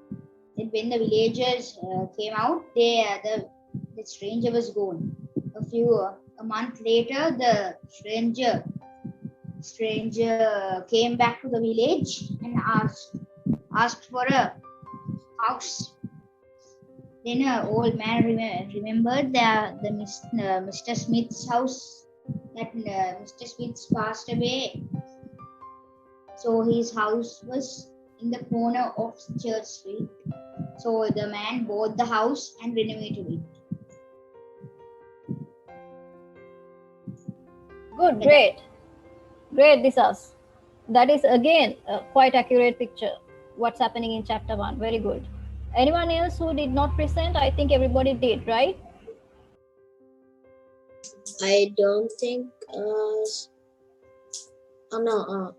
Then when the villagers came out, the stranger was gone. A month later, the stranger came back to the village and asked for a house. Then an old man remembered the Mr. Smith's house, that Mr. Smith's passed away. So his house was in the corner of Church Street. So the man bought the house and renovated it. Good, great. Great, Disas. That is again a quite accurate picture. What's happening in chapter 1. Very good. Anyone else who did not present? I think everybody did, right? I don't think. No.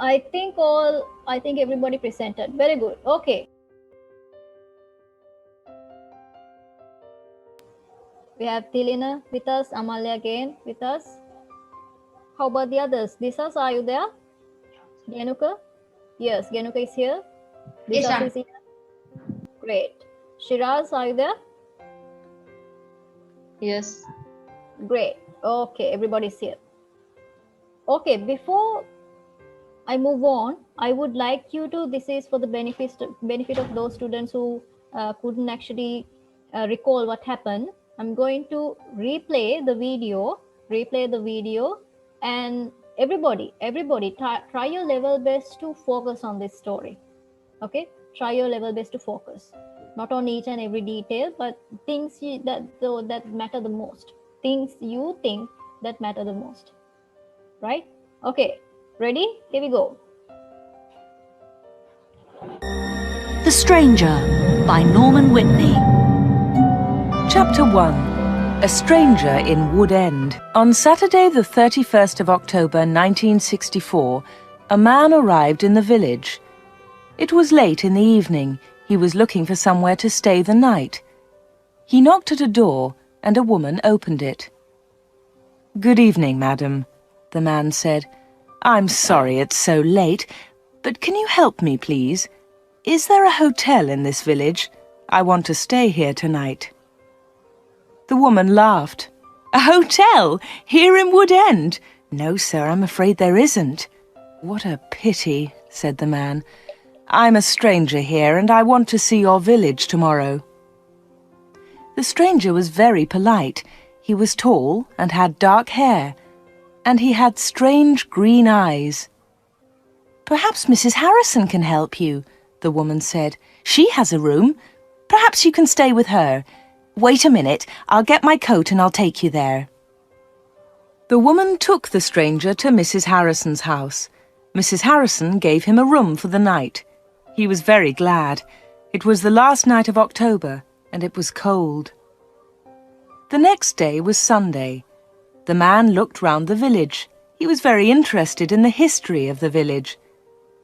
I think everybody presented. Very good. Okay. We have Tilina with us, Amalia again with us. How about the others? Disas, are you there? Genuka? Yes, Genuka is here. Disas is here. Great. Shiraz, are you there? Yes. Great. Okay, everybody's here. Okay, before I move on, I would like you to, this is for the benefit of those students who couldn't actually recall what happened. I'm going to replay the video, and everybody try your level best to focus on this story. Okay, try your level best to focus, not on each and every detail, but things that matter the most, things you think that matter the most, right? Okay, ready? Here we go. The Stranger by Norman Whitney. Chapter 1. A Stranger in Wood End. On Saturday the 31st of October 1964, a man arrived in the village. It was late in the evening. He was looking for somewhere to stay the night. He knocked at a door, and a woman opened it. "Good evening, madam," the man said. "I'm sorry it's so late, but can you help me, please? Is there a hotel in this village? I want to stay here tonight." The woman laughed. "A hotel? Here in Wood End? No, sir, I'm afraid there isn't." "What a pity," said the man. "I'm a stranger here, and I want to see your village tomorrow." The stranger was very polite. He was tall and had dark hair, and he had strange green eyes. "Perhaps Mrs. Harrison can help you," the woman said. "She has a room. Perhaps you can stay with her. Wait a minute, I'll get my coat and I'll take you there." The woman took the stranger to Mrs. Harrison's house. Mrs. Harrison gave him a room for the night. He was very glad. It was the last night of October, and it was cold. The next day was Sunday. The man looked round the village. He was very interested in the history of the village.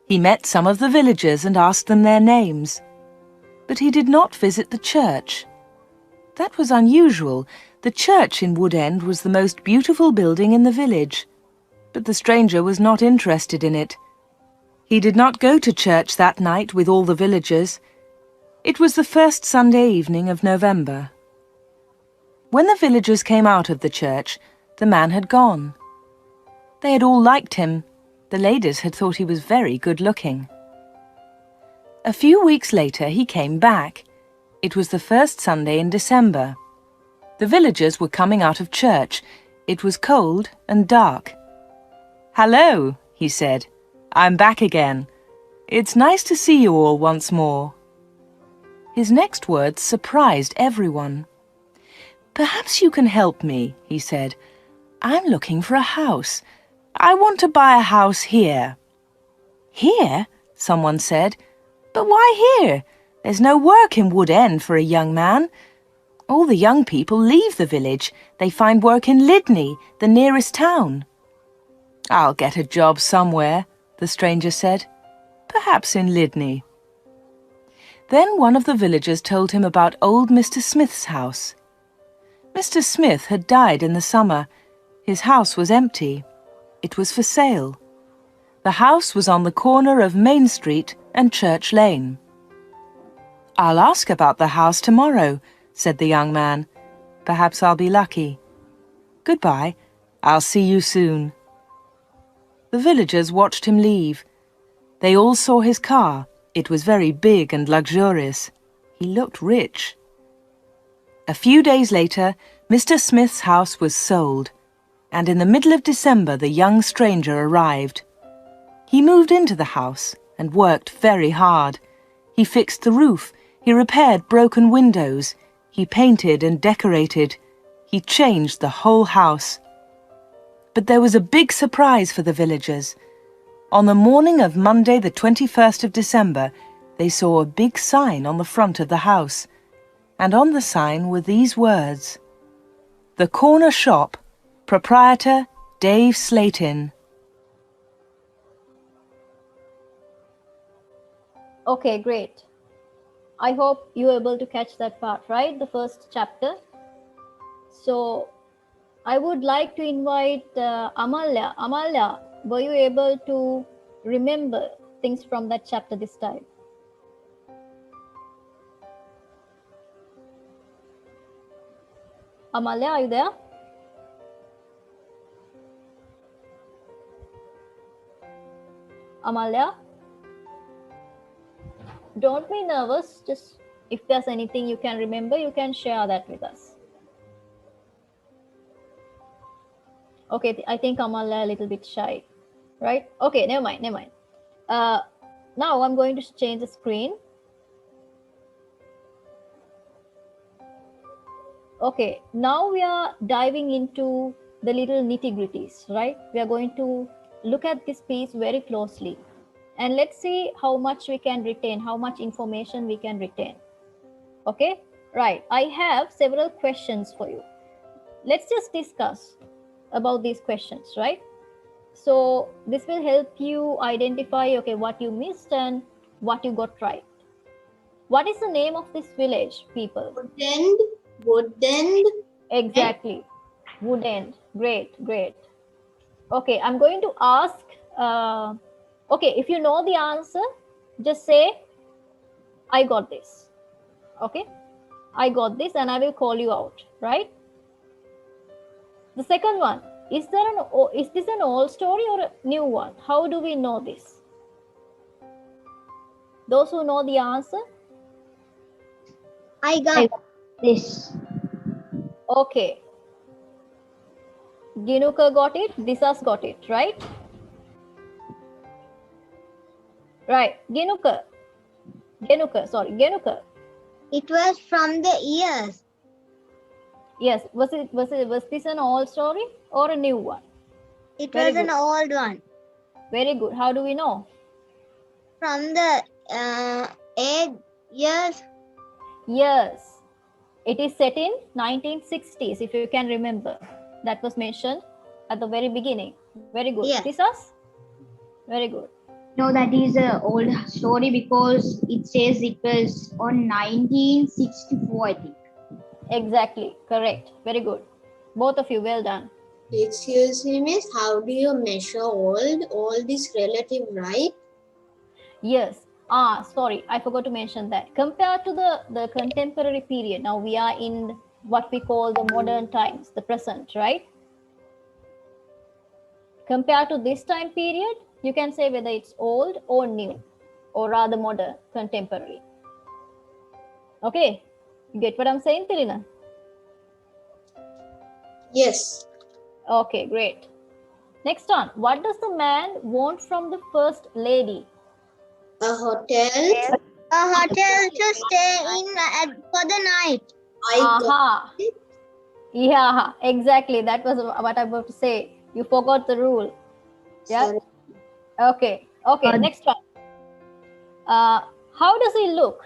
He met some of the villagers and asked them their names. But he did not visit the church. That was unusual. The church in Wood End was the most beautiful building in the village. But the stranger was not interested in it. He did not go to church that night with all the villagers. It was the first Sunday evening of November. When the villagers came out of the church, the man had gone. They had all liked him. The ladies had thought he was very good-looking. A few weeks later he came back. It was the first Sunday in December. The villagers were coming out of church. It was cold and dark. "Hello," he said. "I'm back again. It's nice to see you all once more." His next words surprised everyone. "Perhaps you can help me," he said. "I'm looking for a house. I want to buy a house here." "Here?" someone said. "But why here? There's no work in Wood End for a young man. All the young people leave the village. They find work in Lydney, the nearest town." "I'll get a job somewhere," the stranger said. "Perhaps in Lydney." Then one of the villagers told him about old Mr. Smith's house. Mr. Smith had died in the summer. His house was empty. It was for sale. The house was on the corner of Main Street and Church Lane. "I'll ask about the house tomorrow," said the young man. "Perhaps I'll be lucky. Goodbye. I'll see you soon." The villagers watched him leave. They all saw his car. It was very big and luxurious. He looked rich. A few days later, Mr. Smith's house was sold, and in the middle of December the young stranger arrived. He moved into the house and worked very hard. He fixed the roof, he repaired broken windows, he painted and decorated, he changed the whole house. But there was a big surprise for the villagers. On the morning of Monday the 21st of December, they saw a big sign on the front of the house, and on the sign were these words: "The Corner Shop, Proprietor Dave Slatin." Okay, great. I hope you were able to catch that part, right? The first chapter. So I would like to invite Amalya. Amalya, were you able to remember things from that chapter this time? Amalya, are you there? Amalya? Don't be nervous. Just if there's anything you can remember, you can share that with us. Okay, I think Amalya a little bit shy, right? Okay, never mind, never mind. Now I'm going to change the screen. Okay, now we are diving into the little nitty-gritties, right? We are going to look at this piece very closely. And let's see how much we can retain, how much information we can retain. Okay, right. I have several questions for you. Let's just discuss about these questions, right? So this will help you identify, okay, what you missed and what you got right. What is the name of this village, people? Wood End. Wood End. Exactly. Wood End. Great, great. Okay, I'm going to ask, okay, if you know the answer, just say, I got this. Okay, I got this and I will call you out, right? The second one, is this an old story or a new one? How do we know this? Those who know the answer? I got this. Okay. Ginuka got it, Disas got it, right? Right. Genuka. it was from the years. Yes. Was this an old story or a new one? It Very was an good. old one. Very good. How do we know? From the 8 years. Yes. It is set in 1960s, if you can remember. That was mentioned at the very beginning. Very good. Yeah. Disas? Very good. No, that is an old story because it says it was on 1964, I think. Exactly. Correct. Very good. Both of you, well done. Excuse me, miss, how do you measure old? Old is relative, right? Yes. Sorry, I forgot to mention that. Compared to the contemporary period, now we are in what we call the modern times, the present, right? Compared to this time period, you can say whether it's old or new, or rather modern, contemporary. Okay, you get what I'm saying, Tirina? Yes. Okay, great. Next one, what does the man want from the first lady? A hotel. A hotel to stay in for the night. I got it. Yeah, exactly. That was what I'm about to say. You forgot the rule. Yeah. Sorry. Okay. Next one. How does he look?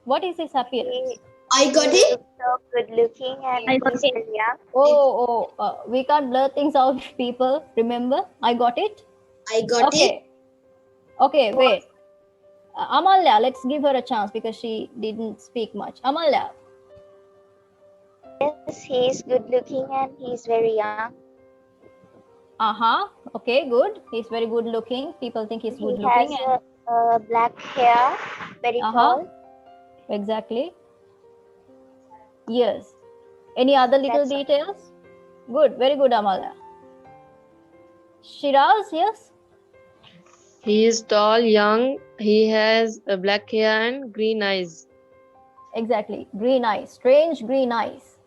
What is his appearance? I got He it. looks so good looking and he's still young. We can't blur things out, people. Remember, I got it. I got it. Okay, wait. Amalya, let's give her a chance because she didn't speak much. Amalya. Yes, he's good looking and he's very young. Okay, good. He's very good looking. People think he's good He looking. has a black hair, very tall. Exactly. Yes. Any other little details? Good. Very good, Amalya. Shiraz, yes? He is tall, young. He has a black hair and green eyes. Exactly. Green eyes. Strange green eyes.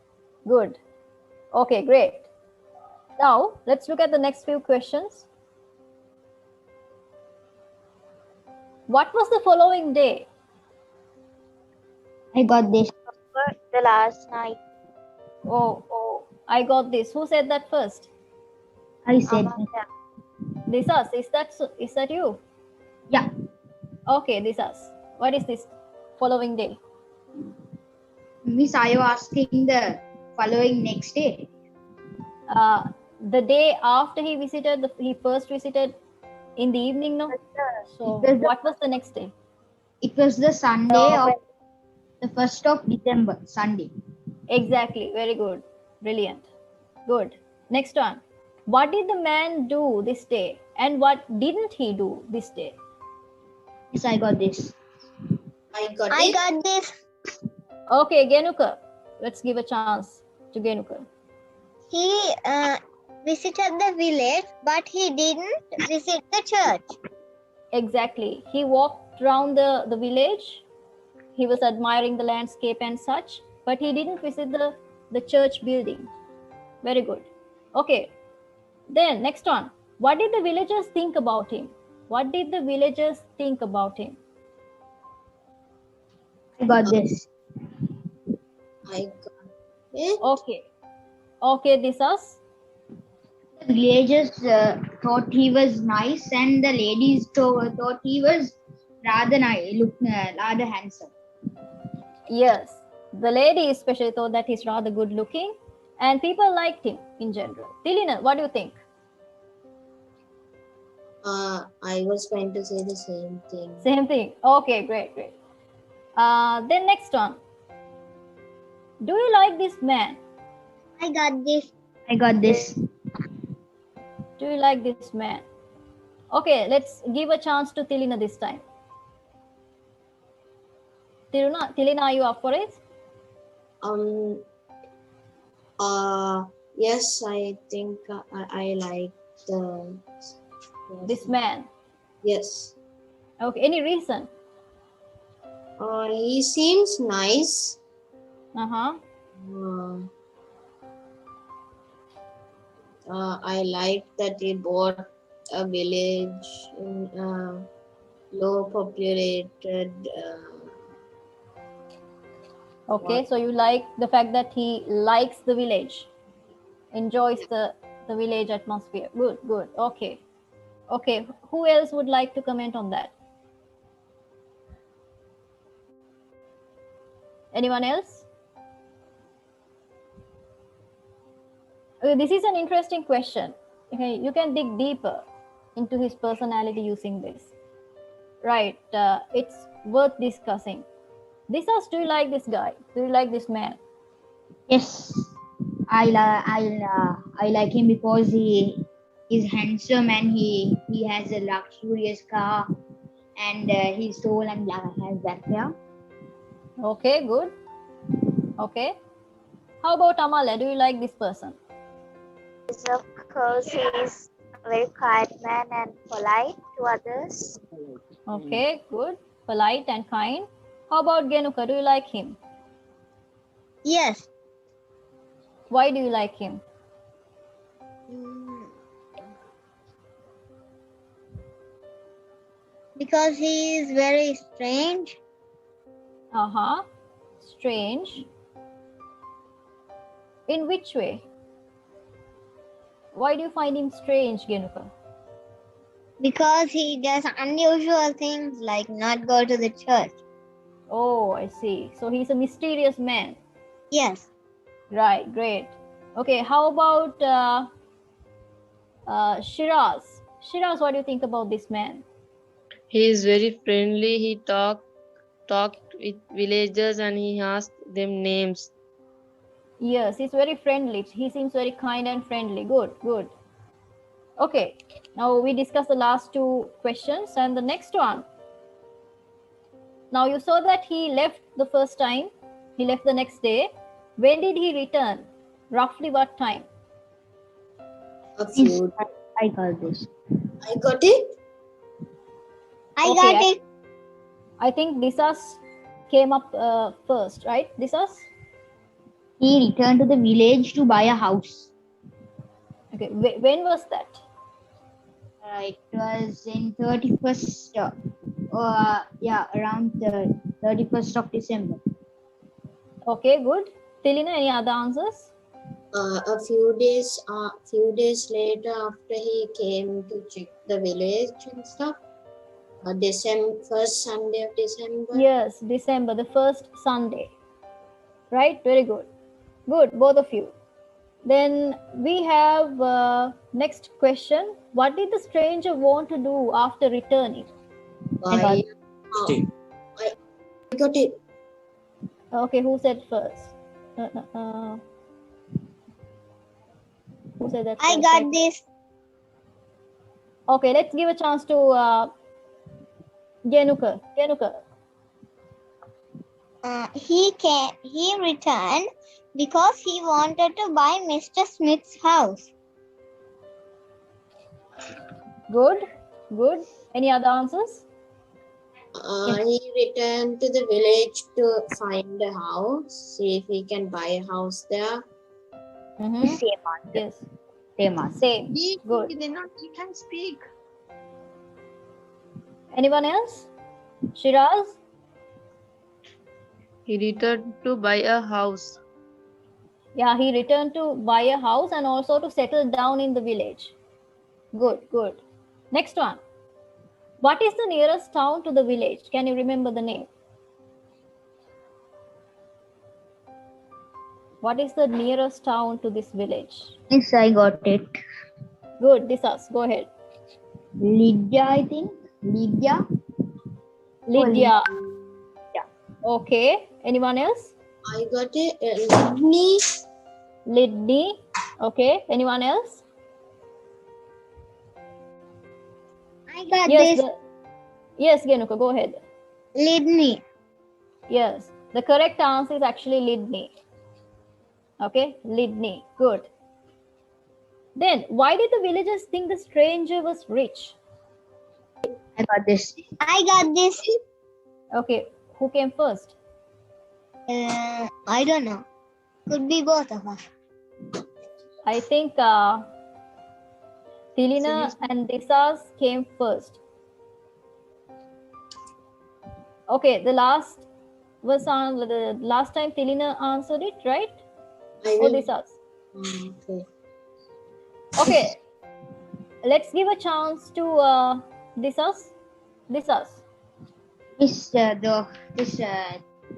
Good. Okay, great. Now, let's look at the next few questions. What was the following day? I got this. The last night. Oh, I got this. Who said that first? I said Disas, is that you? Yeah. Okay, Disas. What is this following day? Miss, are you asking the following next day? The day after he first visited in the evening, no? So what was the next day? It was the Sunday of the 1st of December, Sunday. Exactly. Very good. Brilliant. Good. Next one. What did the man do this day and what didn't he do this day? Yes, I got this. I got I it. got this. Okay, Genuka. Let's give a chance to Genuka. He visited the village, but he didn't visit the church. Exactly. He walked around the village. He was admiring the landscape and such, but he didn't visit the church building. Very good. Okay. Then next one. What did the villagers think about him? What did the villagers think about him? I got this. I got it. Okay, Disas. The villagers thought he was nice, and the ladies thought he was rather nice, rather handsome. Yes, the lady especially thought that he's rather good looking, and people liked him in general. Tilina, what do you think? I was going to say the same thing. Same thing. Okay, great. Then next one. Do you like this man? I got this. I got this. Do you like this man? Okay, let's give a chance to Tilina this time. Tilina, are you up for it? Yes, I think I like the This man. Yes. Okay, any reason? He seems nice. Uh-huh. I like that he bought a village in a low populated. Okay, so you like the fact that he likes the village, enjoys the village atmosphere. Good, good. Okay. Okay, who else would like to comment on that? Anyone else? This is an interesting question. Okay, you can dig deeper into his personality using this. Right, it's worth discussing. Disas, do you like this guy? Do you like this man? Yes, I like him because he is handsome and he has a luxurious car and he's tall and has black hair. Okay, good. Okay. How about Amala? Do you like this person? Yes, of course, he is a very quiet man and polite to others. Okay, good. Polite and kind. How about Genuka? Do you like him? Yes. Why do you like him? Because he is very strange. Uh-huh. Strange. In which way? Why do you find him strange, Genuka? Because he does unusual things like not go to the church. Oh, I see. So he's a mysterious man. Yes. Right, great. Okay, how about Shiraz? Shiraz, what do you think about this man? He is very friendly. He talked with villagers and he asked them names. Yes, he's very friendly. He seems very kind and friendly. Good, good. Okay, now we discussed the last two questions and the next one. Now you saw that he left the first time. He left the next day. When did he return? Roughly what time? I got this. I got it. I got it. I think Disas came up first, right? Disas? He returned to the village to buy a house. Okay, when was that? It was in 31st, around the 31st of December. Okay, good. Tilina, any other answers? A few days later, after he came to check the village and stuff. First Sunday of December. Yes, December, the first Sunday. Right, very good. Good, both of you. Then we have next question. What did the stranger want to do after returning? I got it. Okay, who said first? Who said that? I got this. Okay, let's give a chance to Genuka. He returned because he wanted to buy Mr. Smith's house. Good, good. Any other answers? He returned to the village to find a house, see if he can buy a house there. Mm-hmm. Same answer. Yes. Same answer. Same. Good. You can speak. Anyone else? Shiraz? He returned to buy a house. Yeah, he returned to buy a house and also to settle down in the village. Good, good. Next one. What is the nearest town to the village? Can you remember the name? What is the nearest town to this village? Yes, I got it. Good, Disas, go ahead. Lydia, I think. Lydia. Lydia. Yeah. Okay. Anyone else? I got it. Lydney. Lydney. Okay. Anyone else? I got Yes. this. Yes, Genuka, go ahead. Lydney. Yes, the correct answer is actually Lydney. Okay, Lydney. Good. Then, why did the villagers think the stranger was rich? I got this. I got this. Okay, who came first? I don't know. Could be both of us. I think Tilina and Desas came first. Okay, the last was on the last time Tilina answered it, right? Or Desas? Okay. Okay, let's give a chance to Desas. Desas. This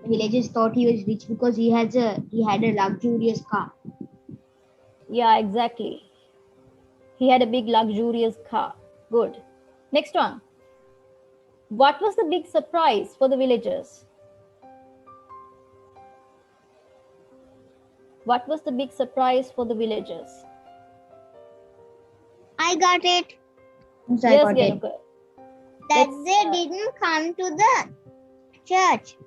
villagers thought he was rich because he had a luxurious car. Yeah, exactly. He had a big luxurious car. Good. Next one. What was the big surprise for the villagers? What was the big surprise for the villagers? I got it. Yes, Genuka. That they didn't come to the church.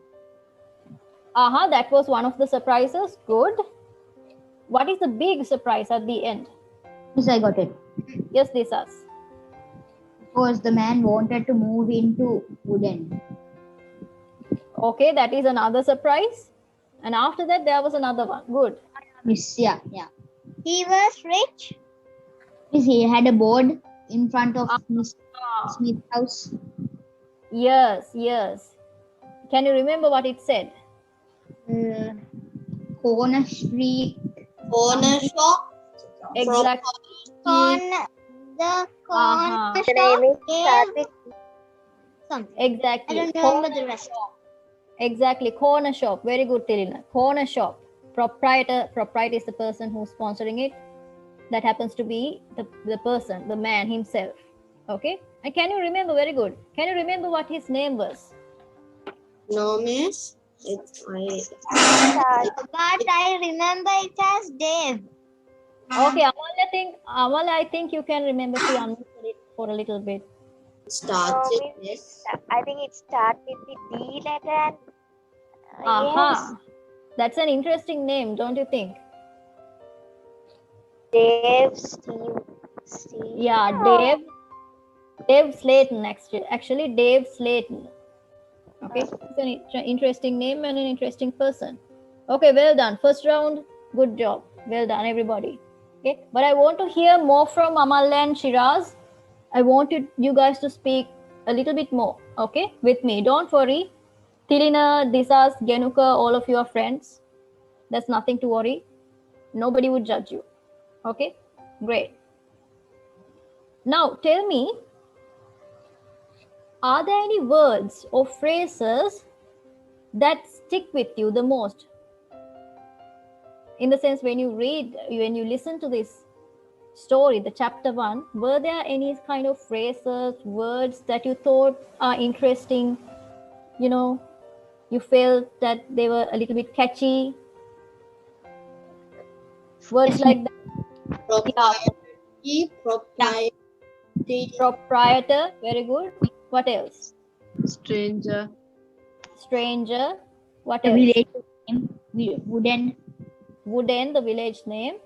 That was one of the surprises. Good. What is the big surprise at the end? Yes, I got it. Yes, Desas. Because the man wanted to move into Wooden. Okay, that is another surprise. And after that, there was another one. Good. Yes, yeah. He was rich. Yes, he had a board in front of Miss Smith's house. Yes. Can you remember what it said? Corner Street. Corner shop. Exactly. The Uh-huh. corner The name is start shop with gave something. Exactly. I don't remember the rest. Exactly. Corner shop. Very good, Tilina. Corner shop. Proprietor is the person who's sponsoring it. That happens to be the person, the man himself. Okay. And can you remember? Very good. Can you remember what his name was? No, miss. start But I remember it as Dave. Okay, Amal, I think you can remember to answer it for a little bit. Starts So with this. I think it starts with the D letter and Aha. That's an interesting name, don't you think? Dave, Steve. Yeah, Dave Slayton, actually Dave Slayton. Okay, it's an interesting name and an interesting person. Okay, well done. First round, good job. Well done, everybody. Okay, but I want to hear more from Amal and Shiraz. I want you guys to speak a little bit more, okay, with me. Don't worry. Tilina, Disas, Genuka, all of you are friends. That's nothing to worry. Nobody would judge you. Okay, great. Now tell me, are there any words or phrases that stick with you the most? In the sense, when you listen to this story, the chapter 1, were there any kind of phrases, words that you thought are interesting? You felt that they were a little bit catchy. Words like that. Proprietor, very good. What else? Stranger. What The else? village name, Wooden, the village name.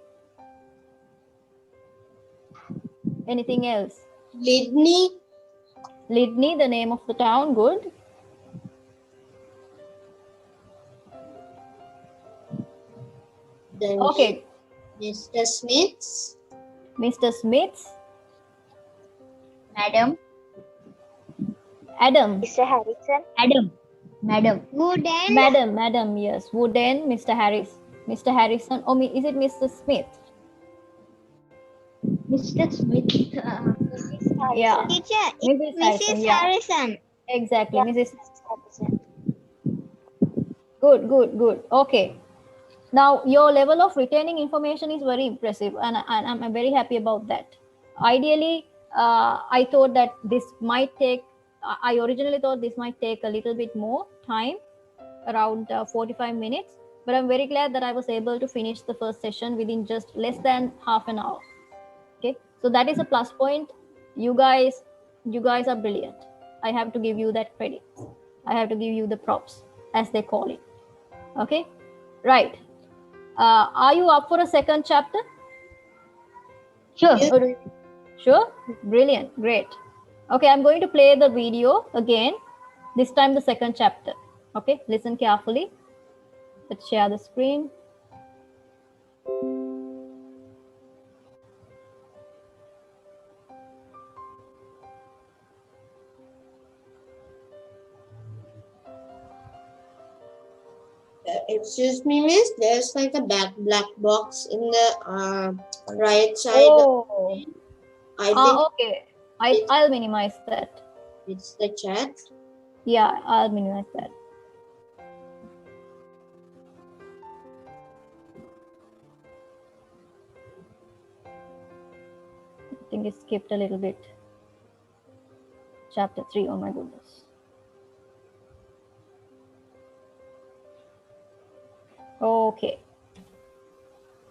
Anything else? Lydney. Lydney, the name of the town. Good. Then Okay. Mr. Smith's. Mr. Smith's. Madam. Adam. Mr. Harrison. Madam. Wooden. Madam, yes. Wooden, Mr. Harrison. Or is it Mr. Smith? Mr. Smith. Mrs. Harrison. Yeah. Teacher, Mrs. Mrs. Harrison. Exactly, Yeah, Mrs. Harrison. Good. Okay. Now, your level of retaining information is very impressive, and I'm very happy about that. Ideally, I thought that this might take, I originally thought this might take a little bit more time, around 45 minutes, but I'm very glad that I was able to finish the first session within just less than half an hour. Okay, so that is a plus point. You guys are brilliant. I have to give you that credit. I have to give you the props. as they call it. Okay, right. Are you up for a second chapter? Sure. Sure? Brilliant. Great. Okay, I'm going to play the video again, this time the second chapter. Okay, listen carefully. Let's share the screen. Excuse me, miss. There's like a black box in the right side. Oh, I think okay. I'll minimize that. it's the chat. Yeah, I'll minimize that. I think it skipped a little bit. Chapter 3, oh my goodness. Okay.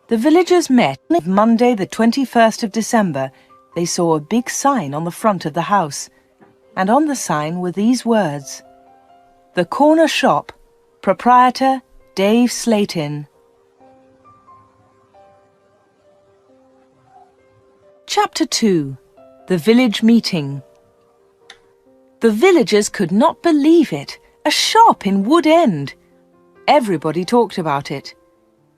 The villagers met on Monday the 21st of December. They saw a big sign on the front of the house, and on the sign were these words: "The Corner Shop, Proprietor Dave Slatin." Chapter 2. The Village Meeting. The villagers could not believe it. A shop in Wood End. Everybody talked about it.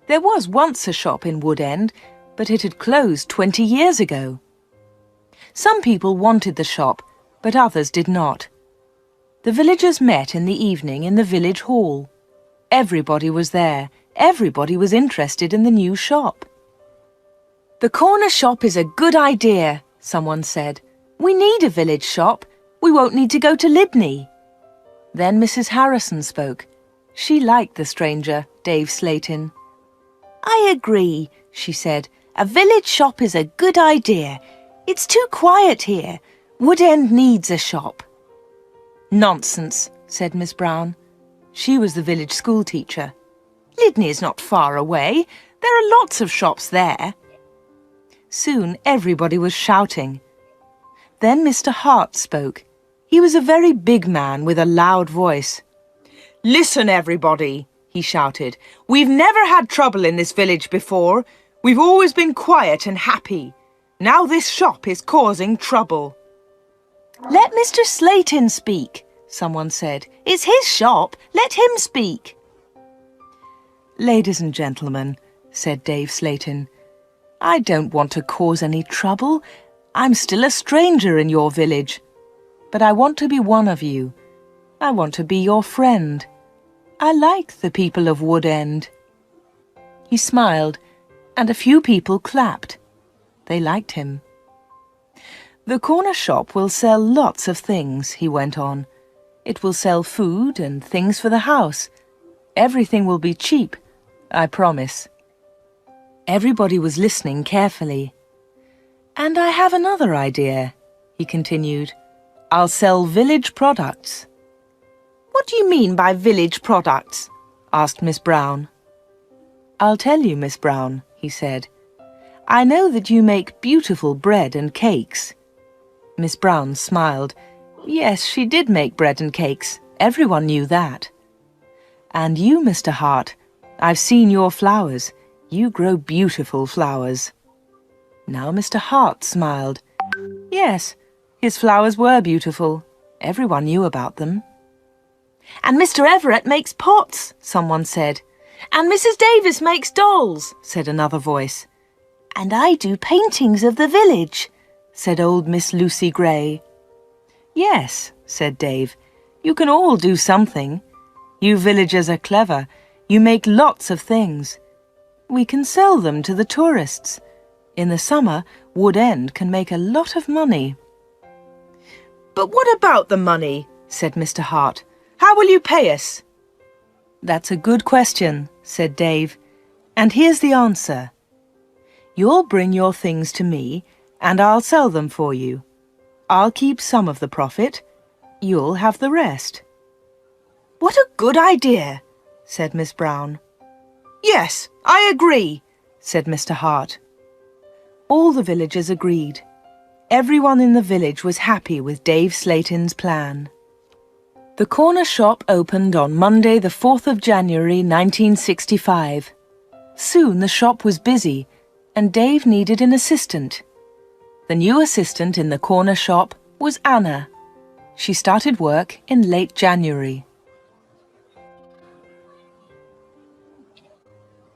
There was once a shop in Wood End, but it had closed 20 years ago. Some people wanted the shop, but others did not. The villagers met in the evening in the village hall. Everybody was there. Everybody was interested in the new shop. "The corner shop is a good idea," someone said. "We need a village shop. We won't need to go to Libney." Then Mrs. Harrison spoke. She liked the stranger, Dave Slatin. "I agree," she said. "A village shop is a good idea. It's too quiet here. Wood End needs a shop." "Nonsense," said Miss Brown. She was the village school teacher. "Libney is not far away. There are lots of shops there." Soon everybody was shouting. Then Mr. Hart spoke. He was a very big man with a loud voice. "Listen, everybody," he shouted. "We've never had trouble in this village before. We've always been quiet and happy. Now this shop is causing trouble." "Let Mr. Slatin speak," someone said. "It's his shop. Let him speak." "Ladies and gentlemen," said Dave Slatin, "I don't want to cause any trouble. I'm still a stranger in your village. But I want to be one of you. I want to be your friend. I like the people of Wood End." He smiled, and a few people clapped. They liked him. "The corner shop will sell lots of things," he went on. "It will sell food and things for the house. Everything will be cheap, I promise." Everybody was listening carefully. "And I have another idea," he continued. "I'll sell village products." "What do you mean by village products?" asked Miss Brown. "I'll tell you, Miss Brown," he said. "I know that you make beautiful bread and cakes." Miss Brown smiled. Yes, she did make bread and cakes. Everyone knew that. "And you, Mr. Hart, I've seen your flowers. You grow beautiful flowers." Now Mr. Hart smiled. Yes, his flowers were beautiful. Everyone knew about them. "And Mr. Everett makes pots," someone said. "And Mrs. Davis makes dolls," said another voice. "And I do paintings of the village," said old Miss Lucy Gray. "Yes," said Dave, "you can all do something. You villagers are clever. You make lots of things. We can sell them to the tourists. In the summer, Wood End can make a lot of money." "But what about the money?" said Mr. Hart. "How will you pay us?" "That's a good question," said Dave. "And here's the answer. You'll bring your things to me, and I'll sell them for you. I'll keep some of the profit. You'll have the rest." "What a good idea," said Miss Brown. "Yes, I agree," said Mr. Hart. All the villagers agreed. Everyone in the village was happy with Dave Slatin's plan. The corner shop opened on Monday, the 4th of January 1965. Soon the shop was busy and Dave needed an assistant. The new assistant in the corner shop was Anna. She started work in late January.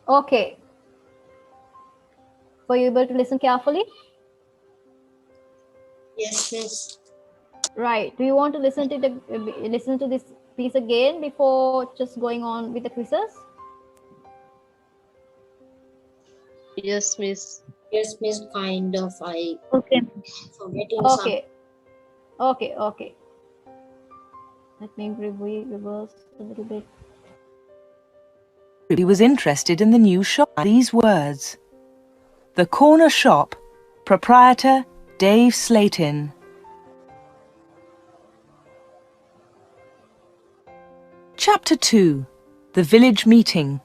Okay. Were you able to listen carefully? Yes, miss. Right. Do you want to listen to this piece again before just going on with the quizzes? Yes, miss. Yes, miss. Kind of. I Okay. forgetting some. Okay. Let me reverse a little bit. He was interested in the new shop. These words. The corner shop, proprietor Dave Slatin. Chapter 2. The Village Meeting.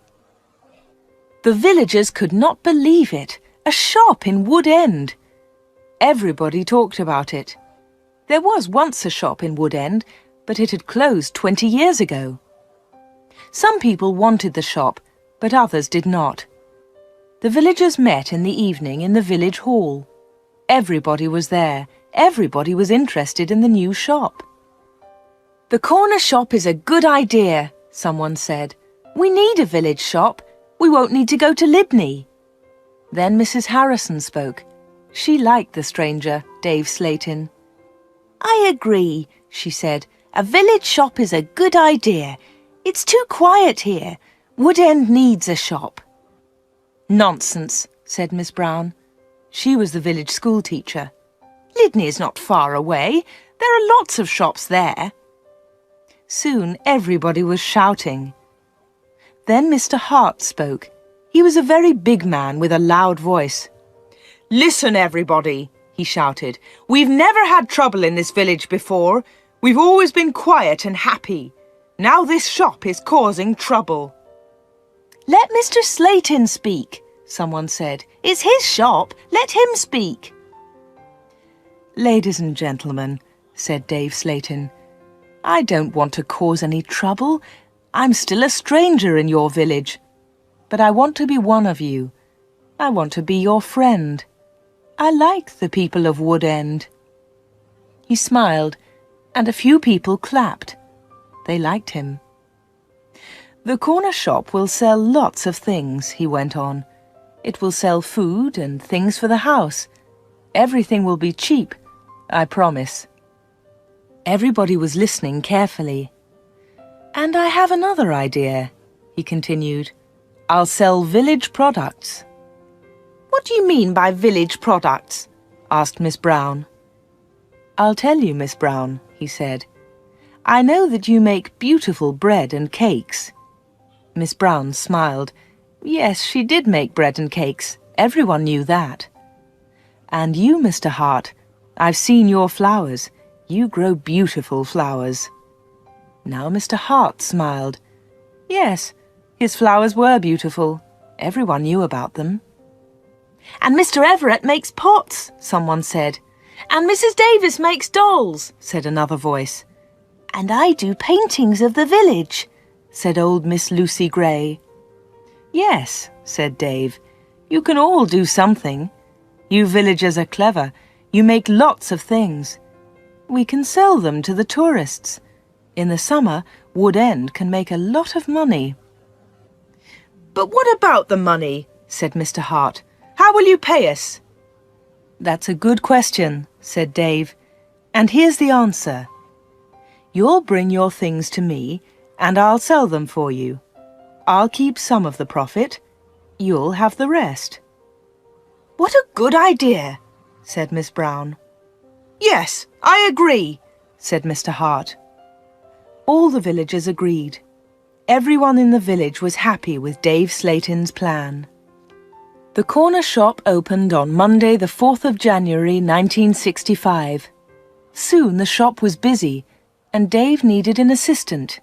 The villagers could not believe it. A shop in Wood End. Everybody talked about it. There was once a shop in Wood End, but it had closed 20 years ago. Some people wanted the shop, but others did not. The villagers met in the evening in the village hall. Everybody was there. Everybody was interested in the new shop. The corner shop is a good idea, someone said. We need a village shop. We won't need to go to Lydney. Then Mrs. Harrison spoke. She liked the stranger, Dave Slatin. I agree, she said. A village shop is a good idea. It's too quiet here. Wood End needs a shop. Nonsense, said Miss Brown. She was the village school teacher. Lydney is not far away. There are lots of shops there. Soon everybody was shouting. Then Mr. Hart spoke. He was a very big man with a loud voice. Listen, everybody, he shouted. We've never had trouble in this village before. We've always been quiet and happy. Now this shop is causing trouble. Let Mr. Slatin speak, someone said. It's his shop. Let him speak. Ladies and gentlemen, said Dave Slatin, I don't want to cause any trouble. I'm still a stranger in your village. But I want to be one of you. I want to be your friend. I like the people of Wood End. He smiled, and a few people clapped. They liked him. The corner shop will sell lots of things, he went on. It will sell food and things for the house. Everything will be cheap, I promise. Everybody was listening carefully. And I have another idea, he continued. I'll sell village products. What do you mean by village products? Asked Miss Brown. I'll tell you, Miss Brown, he said. I know that you make beautiful bread and cakes. Miss Brown smiled. Yes, she did make bread and cakes. Everyone knew that. And you, Mr. Hart, I've seen your flowers. You grow beautiful flowers. Now Mr. Hart smiled. Yes, his flowers were beautiful. Everyone knew about them. And Mr. Everett makes pots, someone said. And Mrs. Davis makes dolls, said another voice. And I do paintings of the village, said old Miss Lucy Gray. Yes, said Dave, you can all do something. You villagers are clever. You make lots of things. We can sell them to the tourists. In the summer, Wood End can make a lot of money. But what about the money? Said Mr. Hart. How will you pay us? That's a good question, said Dave. And here's the answer. You'll bring your things to me, and I'll sell them for you. I'll keep some of the profit. You'll have the rest. What a good idea, said Miss Brown. Yes, I agree, said Mr. Hart. All the villagers agreed. Everyone in the village was happy with Dave Slatin's plan. The corner shop opened on Monday, the 4th of January, 1965. Soon the shop was busy, and Dave needed an assistant.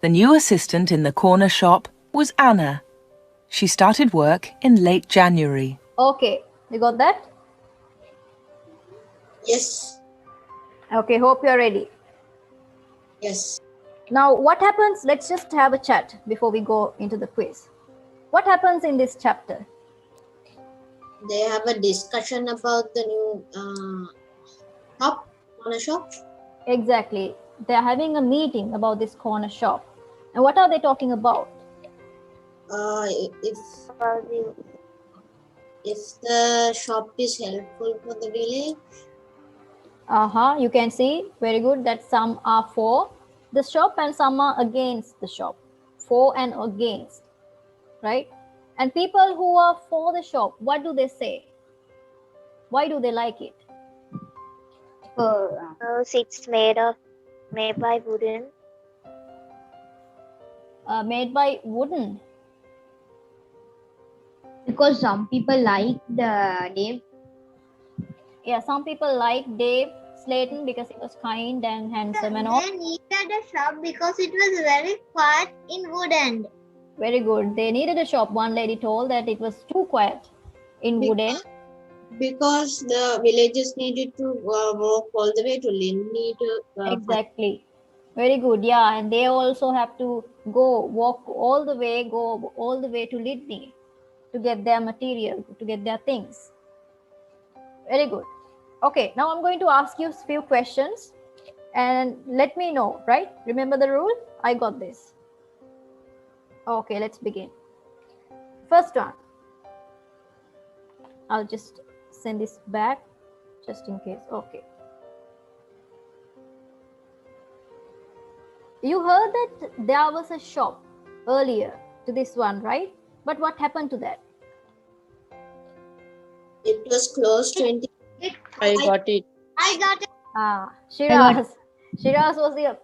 The new assistant in the corner shop was Anna. She started work in late January. Okay, you got that? Yes. Okay, hope you're ready. Yes. Now, what happens? Let's just have a chat before we go into the quiz. What happens in this chapter? They have a discussion about the new shop, corner shop. Exactly. They're having a meeting about this corner shop. And what are they talking about? If About the the shop is helpful for the village. You can see, very good, that some are for the shop and some are against the shop. For and against, right? And people who are for the shop, what do they say? Why do they like it? it's made by wooden. Made by wooden. Because some people like the Dave. Yeah, some people like Dave Slayton because he was kind and handsome and all. They needed a shop because it was very quiet in Woodend. Very good. They needed a shop. One lady told that it was too quiet in Woodend. Because the villagers needed to walk all the way to Linny to Exactly. Very good. Yeah, and they also have to walk all the way to Lydney to get their material, to get their things. Very good. Okay, now I'm going to ask you a few questions and let me know, right? Remember the rule? I got this. Okay, let's begin. First one. I'll just send this back just in case. Okay. You heard that there was a shop earlier to this one, right? But what happened to that? it was closed 20. I got it. I got it. Shiraz. Shiraz was the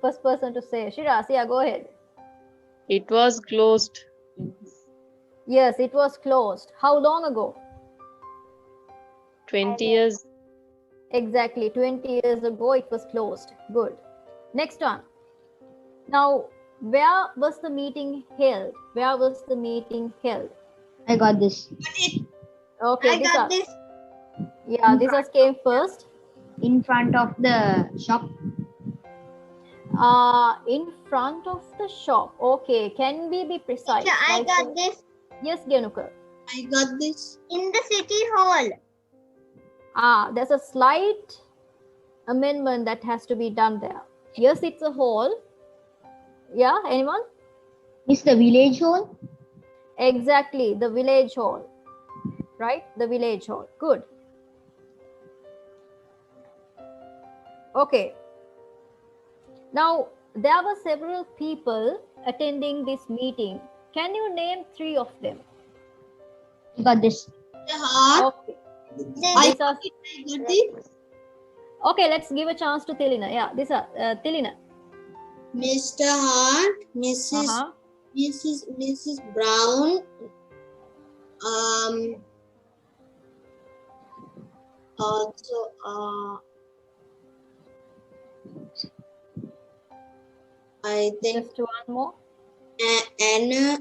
first person to say. Shiraz, yeah, go ahead. It was closed. Yes, it was closed. How long ago? 20 years. Exactly, 20 years ago it was closed. Good. Next one. Now, where was the meeting held? Where was the meeting held? I got this. Okay, I got this. Yeah, this came first. In front of the shop. In front of the shop. Okay, can we be precise? Teacher, I got this. Yes, Genuka. I got this. In the city hall. There's a slight amendment that has to be done there. Yes, it's a hall. Yeah, anyone? It's the village hall. Exactly, the village hall. Right, the village hall. Good. Okay. Now, there were several people attending this meeting. Can you name 3 of them? I got this. Okay. I got it. Okay, let's give a chance to Tilina. Yeah, these are Tilina. Mr. Hart, Mrs. Brown, also I think just one more. Anna.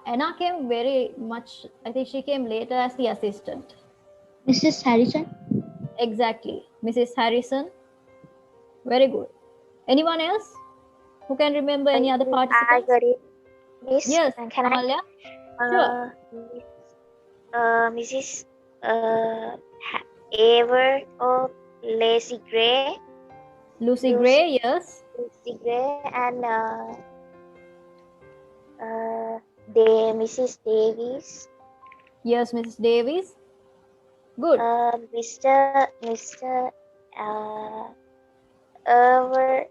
Anna came very much. I think she came later as the assistant. Mrs. Harrison. Exactly, Mrs. Harrison. Very good. Anyone else who can remember any other participants? I got it. Miss, yes, can Amalia? Sure. Mrs. Ever or Lucy Gray. Lucy Gray, yes. Lucy Gray and Mrs. Davies. Yes, Mrs. Davies. Good. Mr. Irward.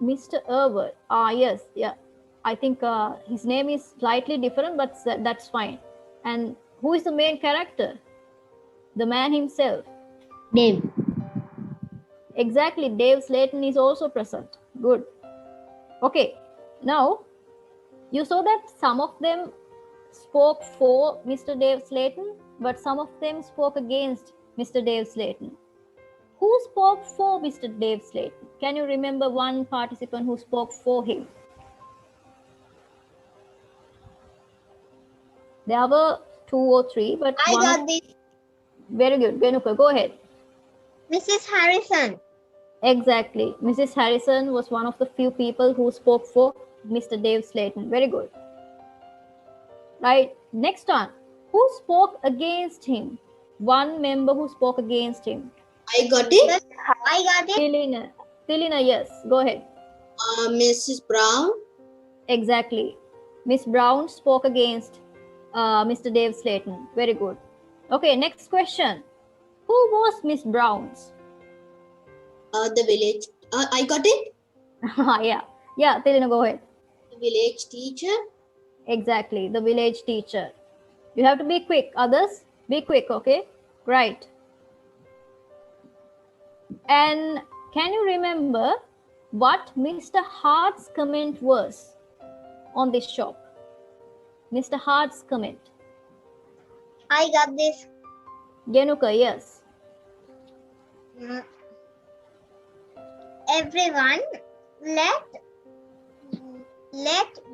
Mr. Irward. Yes, yeah. I think his name is slightly different, but that's fine. And who is the main character? The man himself. Dave. Exactly. Dave Slayton is also present. Good. Okay. Now, you saw that some of them spoke for Mr. Dave Slayton, but some of them spoke against Mr. Dave Slayton. Who spoke for Mr. Dave Slayton? Can you remember one participant who spoke for him? There were 2 or 3, but I got this. Very good. Genuka, go ahead. Mrs. Harrison. Exactly. Mrs. Harrison was one of the few people who spoke for Mr. Dave Slayton. Very good. Right. Next one. Who spoke against him? One member who spoke against him. I got it. I got it. Tilina, yes. Go ahead. Mrs. Brown. Exactly. Miss Brown spoke against Mr. Dave Slayton. Very good. Okay, next question. Who was Miss Brown's? The village. I got it. Yeah, Tilina, go ahead. The village teacher. Exactly, the village teacher. You have to be quick. Others, be quick, okay? Right. And can you remember what Mr. Hart's comment was on this shop? Mr. Hart's comment. I got this. Genuka, yes. Everyone, let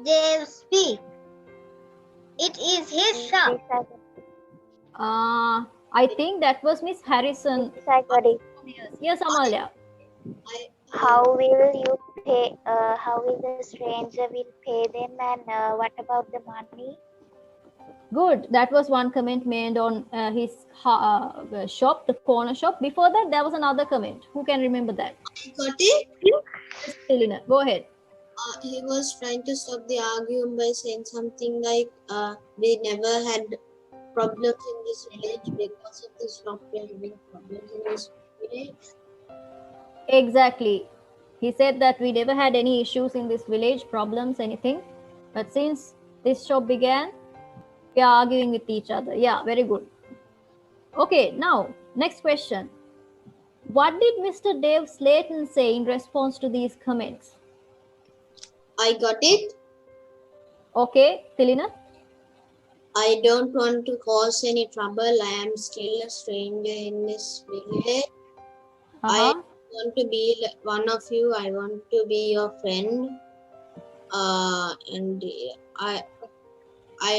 Dave speak. It is his shop. I think that was Miss Harrison. Yes, Amalia. How will you pay? How will the stranger will pay them, and what about the money? Good. That was one comment made on his shop, the corner shop. Before that, there was another comment. Who can remember that? I got it. Yes, Selena, go ahead. He was trying to stop the argument by saying something like, we never had problems in this village because of this shop. We are having problems in this village. Exactly. He said that we never had any issues in this village, problems, anything. But since this shop began, we are arguing with each other. Yeah, very good. Okay, now, next question. What did Mr. Dave Slayton say in response to these comments? I got it. Okay, Tilina? I don't want to cause any trouble. I am still a stranger in this village. I want to be one of you. I want to be your friend. And I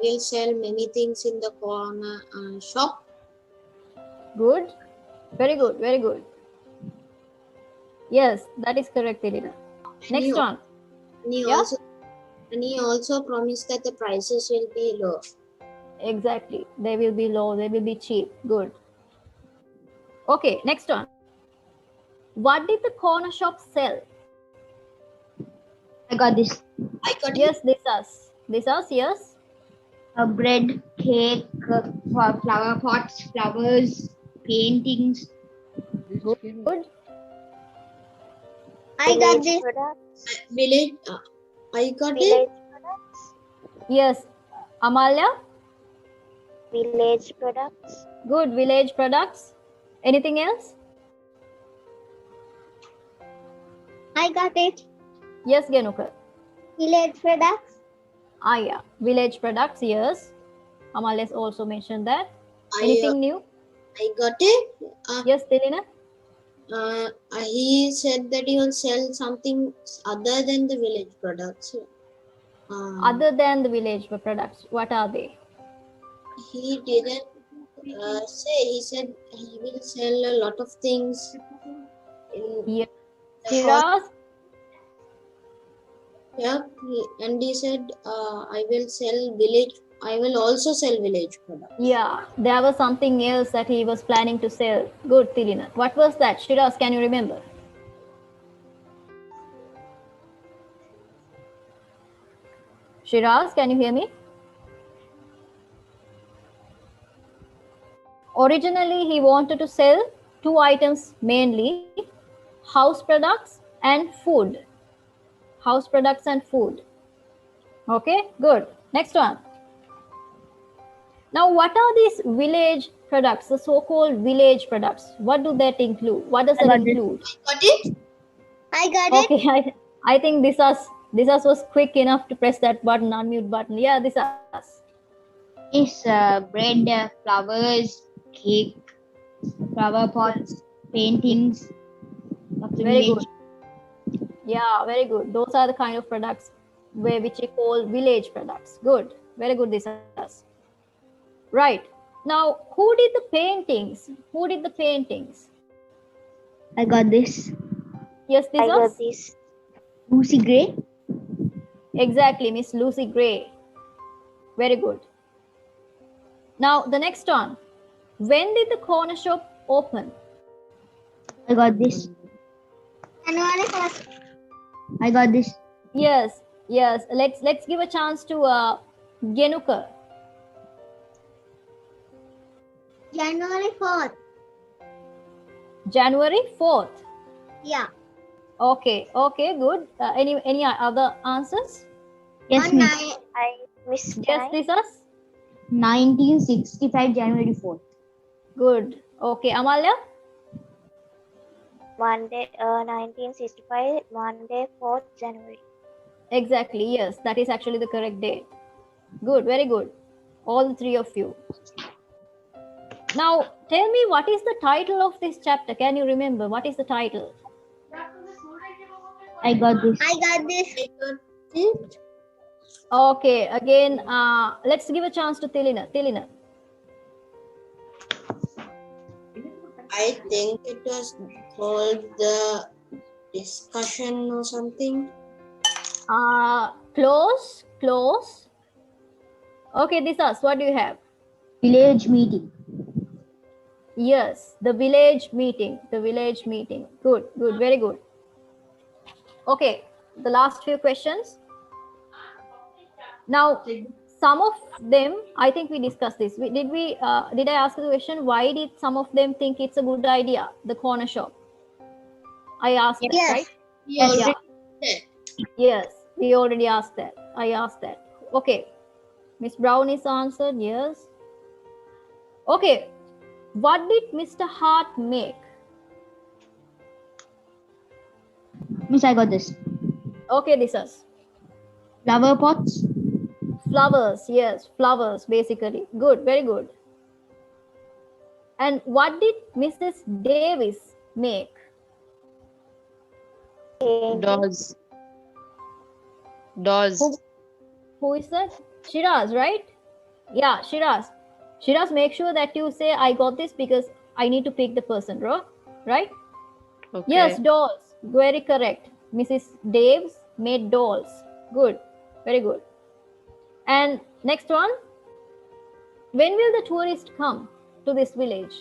will sell many things in the corner shop. Good. Very good. Very good. Yes, that is correct, Tilina. Next one. And he also promised that the prices will be low. Exactly. They will be low. They will be cheap. Good. Okay, next one. What did the corner shop sell? I got this. I got yes, it. This us, yes. Bread, cake, flower pots, flowers, paintings. Good. I got this. Village. I got village it. Products. Yes. Amalia? Village products. Good. Village products. Anything else? I got it. Yes, Genuka. Village products. Yeah. Village products, yes. Amalia's also mentioned that. Anything new? I got it. Yes, Tilina? He said that he will sell something other than the village products. Other than the village products, what are they? He didn't say. He said he will sell a lot of things. Shiraz? Yeah, and he said, I will also sell village products. Yeah, there was something else that he was planning to sell. Good, Tilina. What was that? Shiraz, can you remember? Shiraz, can you hear me? Originally, he wanted to sell two items mainly, house products and food. House products and food. Okay, good. Next one. Now, what are these village products, the so-called village products? What do that include? What does that include? I got it. I got it. Okay, I think this was quick enough to press that button, unmute button. Yeah, this us. It's bread, flowers, cake, flower pots, paintings. Very good. Yeah, very good. Those are the kind of products which we call village products. Good. Very good, this us. Right. Now, who did the paintings? Who did the paintings? I got this. Yes, this I got was this. Lucy Gray. exactly Miss Lucy Gray. Very good. Now, the next one. When did the corner shop open? I got this. January 1st. I got this. Yes, yes. Let's give a chance to Genuka. January 4th. January 4th. Yeah. Okay, okay, good. Any other answers? Yes, On miss. I missed Yes, time. this us. 1965 January 4th. Good. Okay, Amalia. Monday, 1965, Monday, 4th January. Exactly. Yes, that is actually the correct date. Good. Very good. All the three of you. Now, tell me what is the title of this chapter? Can you remember what is the title? I got this. I got this. Okay. Again, let's give a chance to Tilina. Tilina. I think it was called the discussion or something. Close. Close. Okay, this us. What do you have? Village meeting. Yes, the village meeting. The village meeting. Good, good, very good. Okay, the last few questions. Now, some of them, I think we discussed this. Did I ask the question, why did some of them think it's a good idea, the corner shop? I asked that, Yes. right? Yes. Yeah. Yes, we already asked that. I asked that. Okay. Miss Brown is answered, yes. Okay. What did Mr. Hart make? Miss, I got this. Okay, this is Flower pots. flowers. Yes, flowers, basically. Good, very good. And what did Mrs. Davis make? Dolls. Dolls. Who is that? Shiraz, right? Yeah, Shiraz. Shiraz, make sure that you say, I got this because I need to pick the person, right? Okay. Yes, dolls. Very correct. Mrs. Davis made dolls. Good. Very good. And next one. When will the tourist come to this village?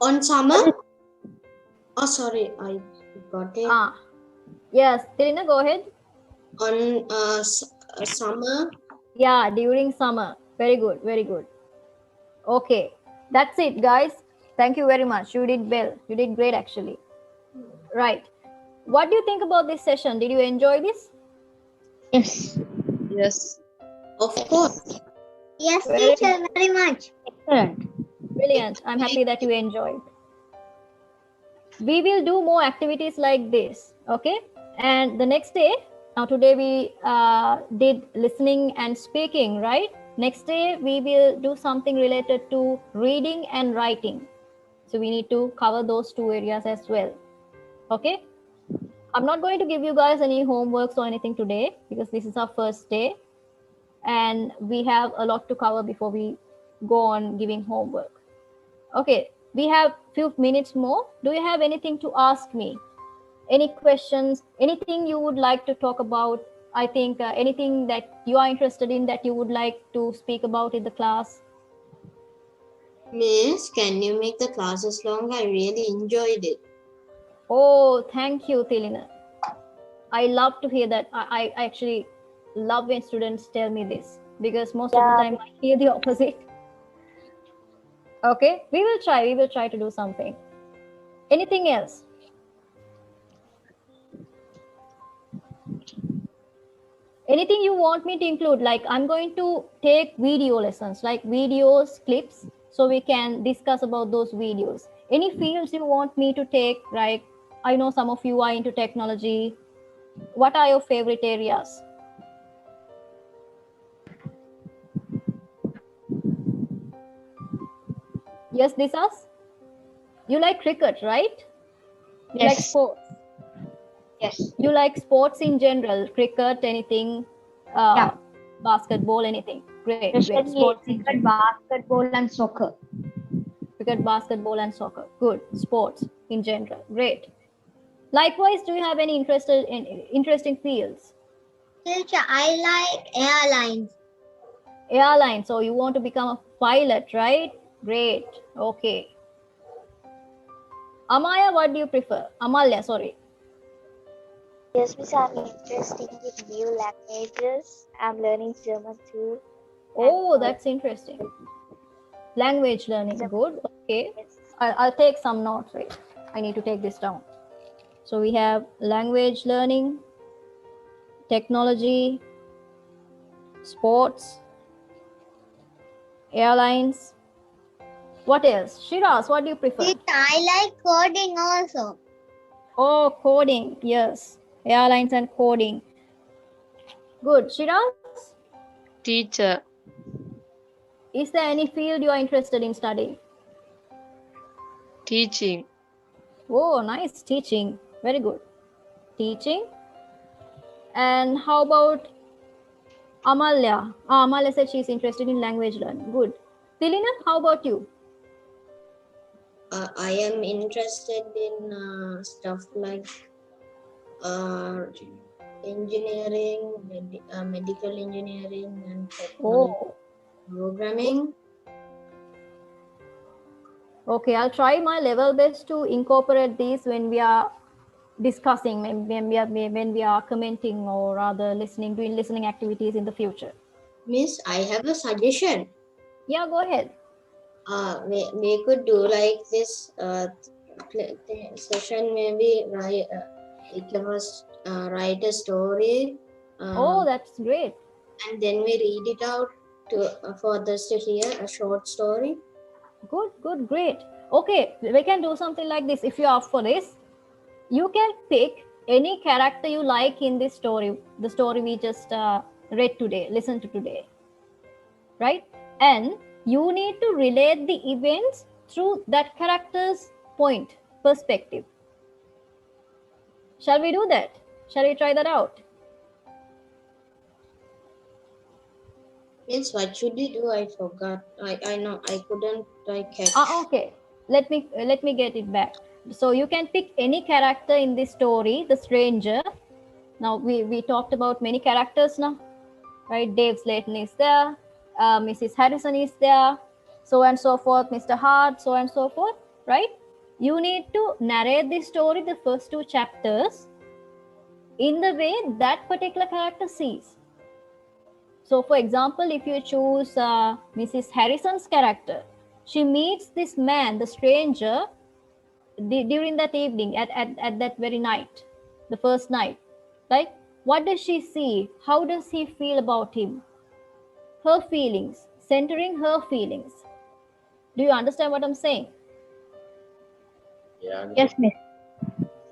On summer? Oh, sorry, I got it. Yes. Tilina, go ahead. On summer. Yeah, during summer. Very good. Very good. Okay. That's it, guys. Thank you very much. You did well. You did great, actually. Right. What do you think about this session? Did you enjoy this? Yes. Yes. Of course. Yes, Very teacher, very much. Excellent. Brilliant. I'm happy that you enjoyed. We will do more activities like this. Okay. And the next day, now today we did listening and speaking, right? Next day, we will do something related to reading and writing. So we need to cover those two areas as well. Okay. I'm not going to give you guys any homeworks or anything today because this is our first day. And we have a lot to cover before we go on giving homework. Okay, we have few minutes more. Do you have anything to ask me? Any questions? Anything you would like to talk about? I think anything that you are interested in that you would like to speak about in the class? Miss, can you make the classes long? I really enjoyed it. Oh, thank you, Tilina. I love to hear that. I actually love when students tell me this because most of the time I hear the opposite. Okay, we will try to do something. Anything else? Anything you want me to include? Like I'm going to take video lessons, like videos, clips, so we can discuss about those videos. Any fields you want me to take? Like I know some of you are into technology. What are your favorite areas? Yes, Disas? You like cricket, right? You Yes. like sports? Yes. You like sports in general, cricket, anything? Yeah. Basketball, anything. Great, great. Especially Sports in cricket, general. basketball, and soccer. Cricket, basketball, and soccer. Good. Sports in general. Great. Likewise, do you have any interesting fields? Teacher, I like airlines. Airline. So you want to become a pilot, right? Great. Okay. Amaya, what do you prefer? Amalya, sorry. Yes, Miss, I'm interested with new languages. I'm learning German too. Oh, that's interesting. Language learning. Good. Okay. I'll take some notes. Wait. I need to take this down. So we have language learning, technology, sports, airlines. What else? Shiraz, what do you prefer? Teacher, I like coding also. Oh, coding. Yes. Airlines and coding. Good. Shiraz, Teacher. is there any field you are interested in studying? Teaching. Oh, nice. Teaching. Very good. Teaching. And how about Amalya? Amalya said she's interested in language learning. Good. Tilina, how about you? I am interested in stuff like engineering, medical engineering, and technology, programming. Okay, I'll try my level best to incorporate these when we are discussing, when we are commenting, or rather doing listening activities in the future. Miss, I have a suggestion. Yeah, go ahead. We could do like this session. Maybe write a story. Oh, that's great. And then we read it out for others to hear a short story. Good, great. Okay, we can do something like this. If you're up for this, you can pick any character you like in this story, the story we just read today, listened to today, right? And you need to relate the events through that character's perspective. Shall we do that? Shall we try that out? Means what should we do? I forgot. I know I couldn't catch. Okay. Let me get it back. So you can pick any character in this story, the stranger. Now we talked about many characters now, right? Dave Slayton is there, Mrs. Harrison is there, so and so forth, Mr. Hart, so and so forth, right? You need to narrate the story, the first 2 chapters, in the way that particular character sees. So for example, if you choose Mrs. Harrison's character, she meets this man, the stranger, during that evening, at that very night, the first night, right? What does she see? How does he feel about him? Her feelings, centering her feelings. Do you understand what I'm saying? Yeah. Yes, miss.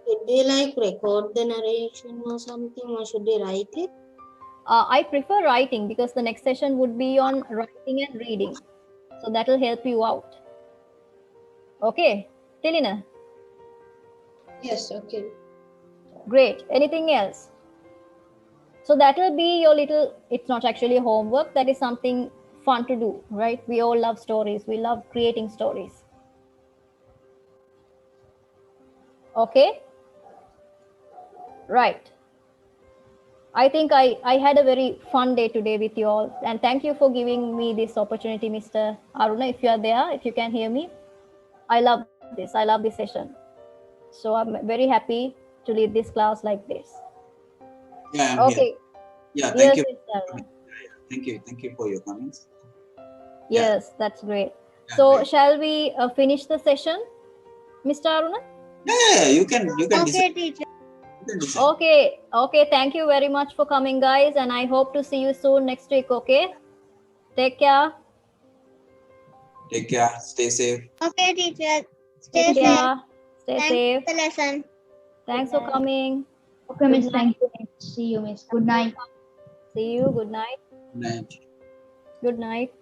Should we like record the narration or something, or should we write it? I prefer writing because the next session would be on writing and reading. So that will help you out. Okay, Tilina? Yes, okay. Great. Anything else? So that will be your little, it's not actually homework, that is something fun to do, right? We all love stories. We love creating stories. Okay? Right. I think I had a very fun day today with you all. And thank you for giving me this opportunity, Mr. Aruna. If you are there, if you can hear me, I love this. I love this session. So I'm very happy to lead this class like this. Yeah, I'm okay. Here. Yeah, Yes, thank you. Thank you. Thank you for your comments. Yes, that's great. So great. shall we finish the session, Mr. Aruna? Yeah, you can Okay, decide. teacher. Okay. Thank you very much for coming, guys. And I hope to see you soon next week. Okay. Take care. Take care. Stay safe. Okay, teacher. Stay Take safe. care. Stay Thanks safe. for the lesson. Thanks for coming. Okay, miss. Thank you. See you, miss. Good night. See you. Good night. Good night. Good night.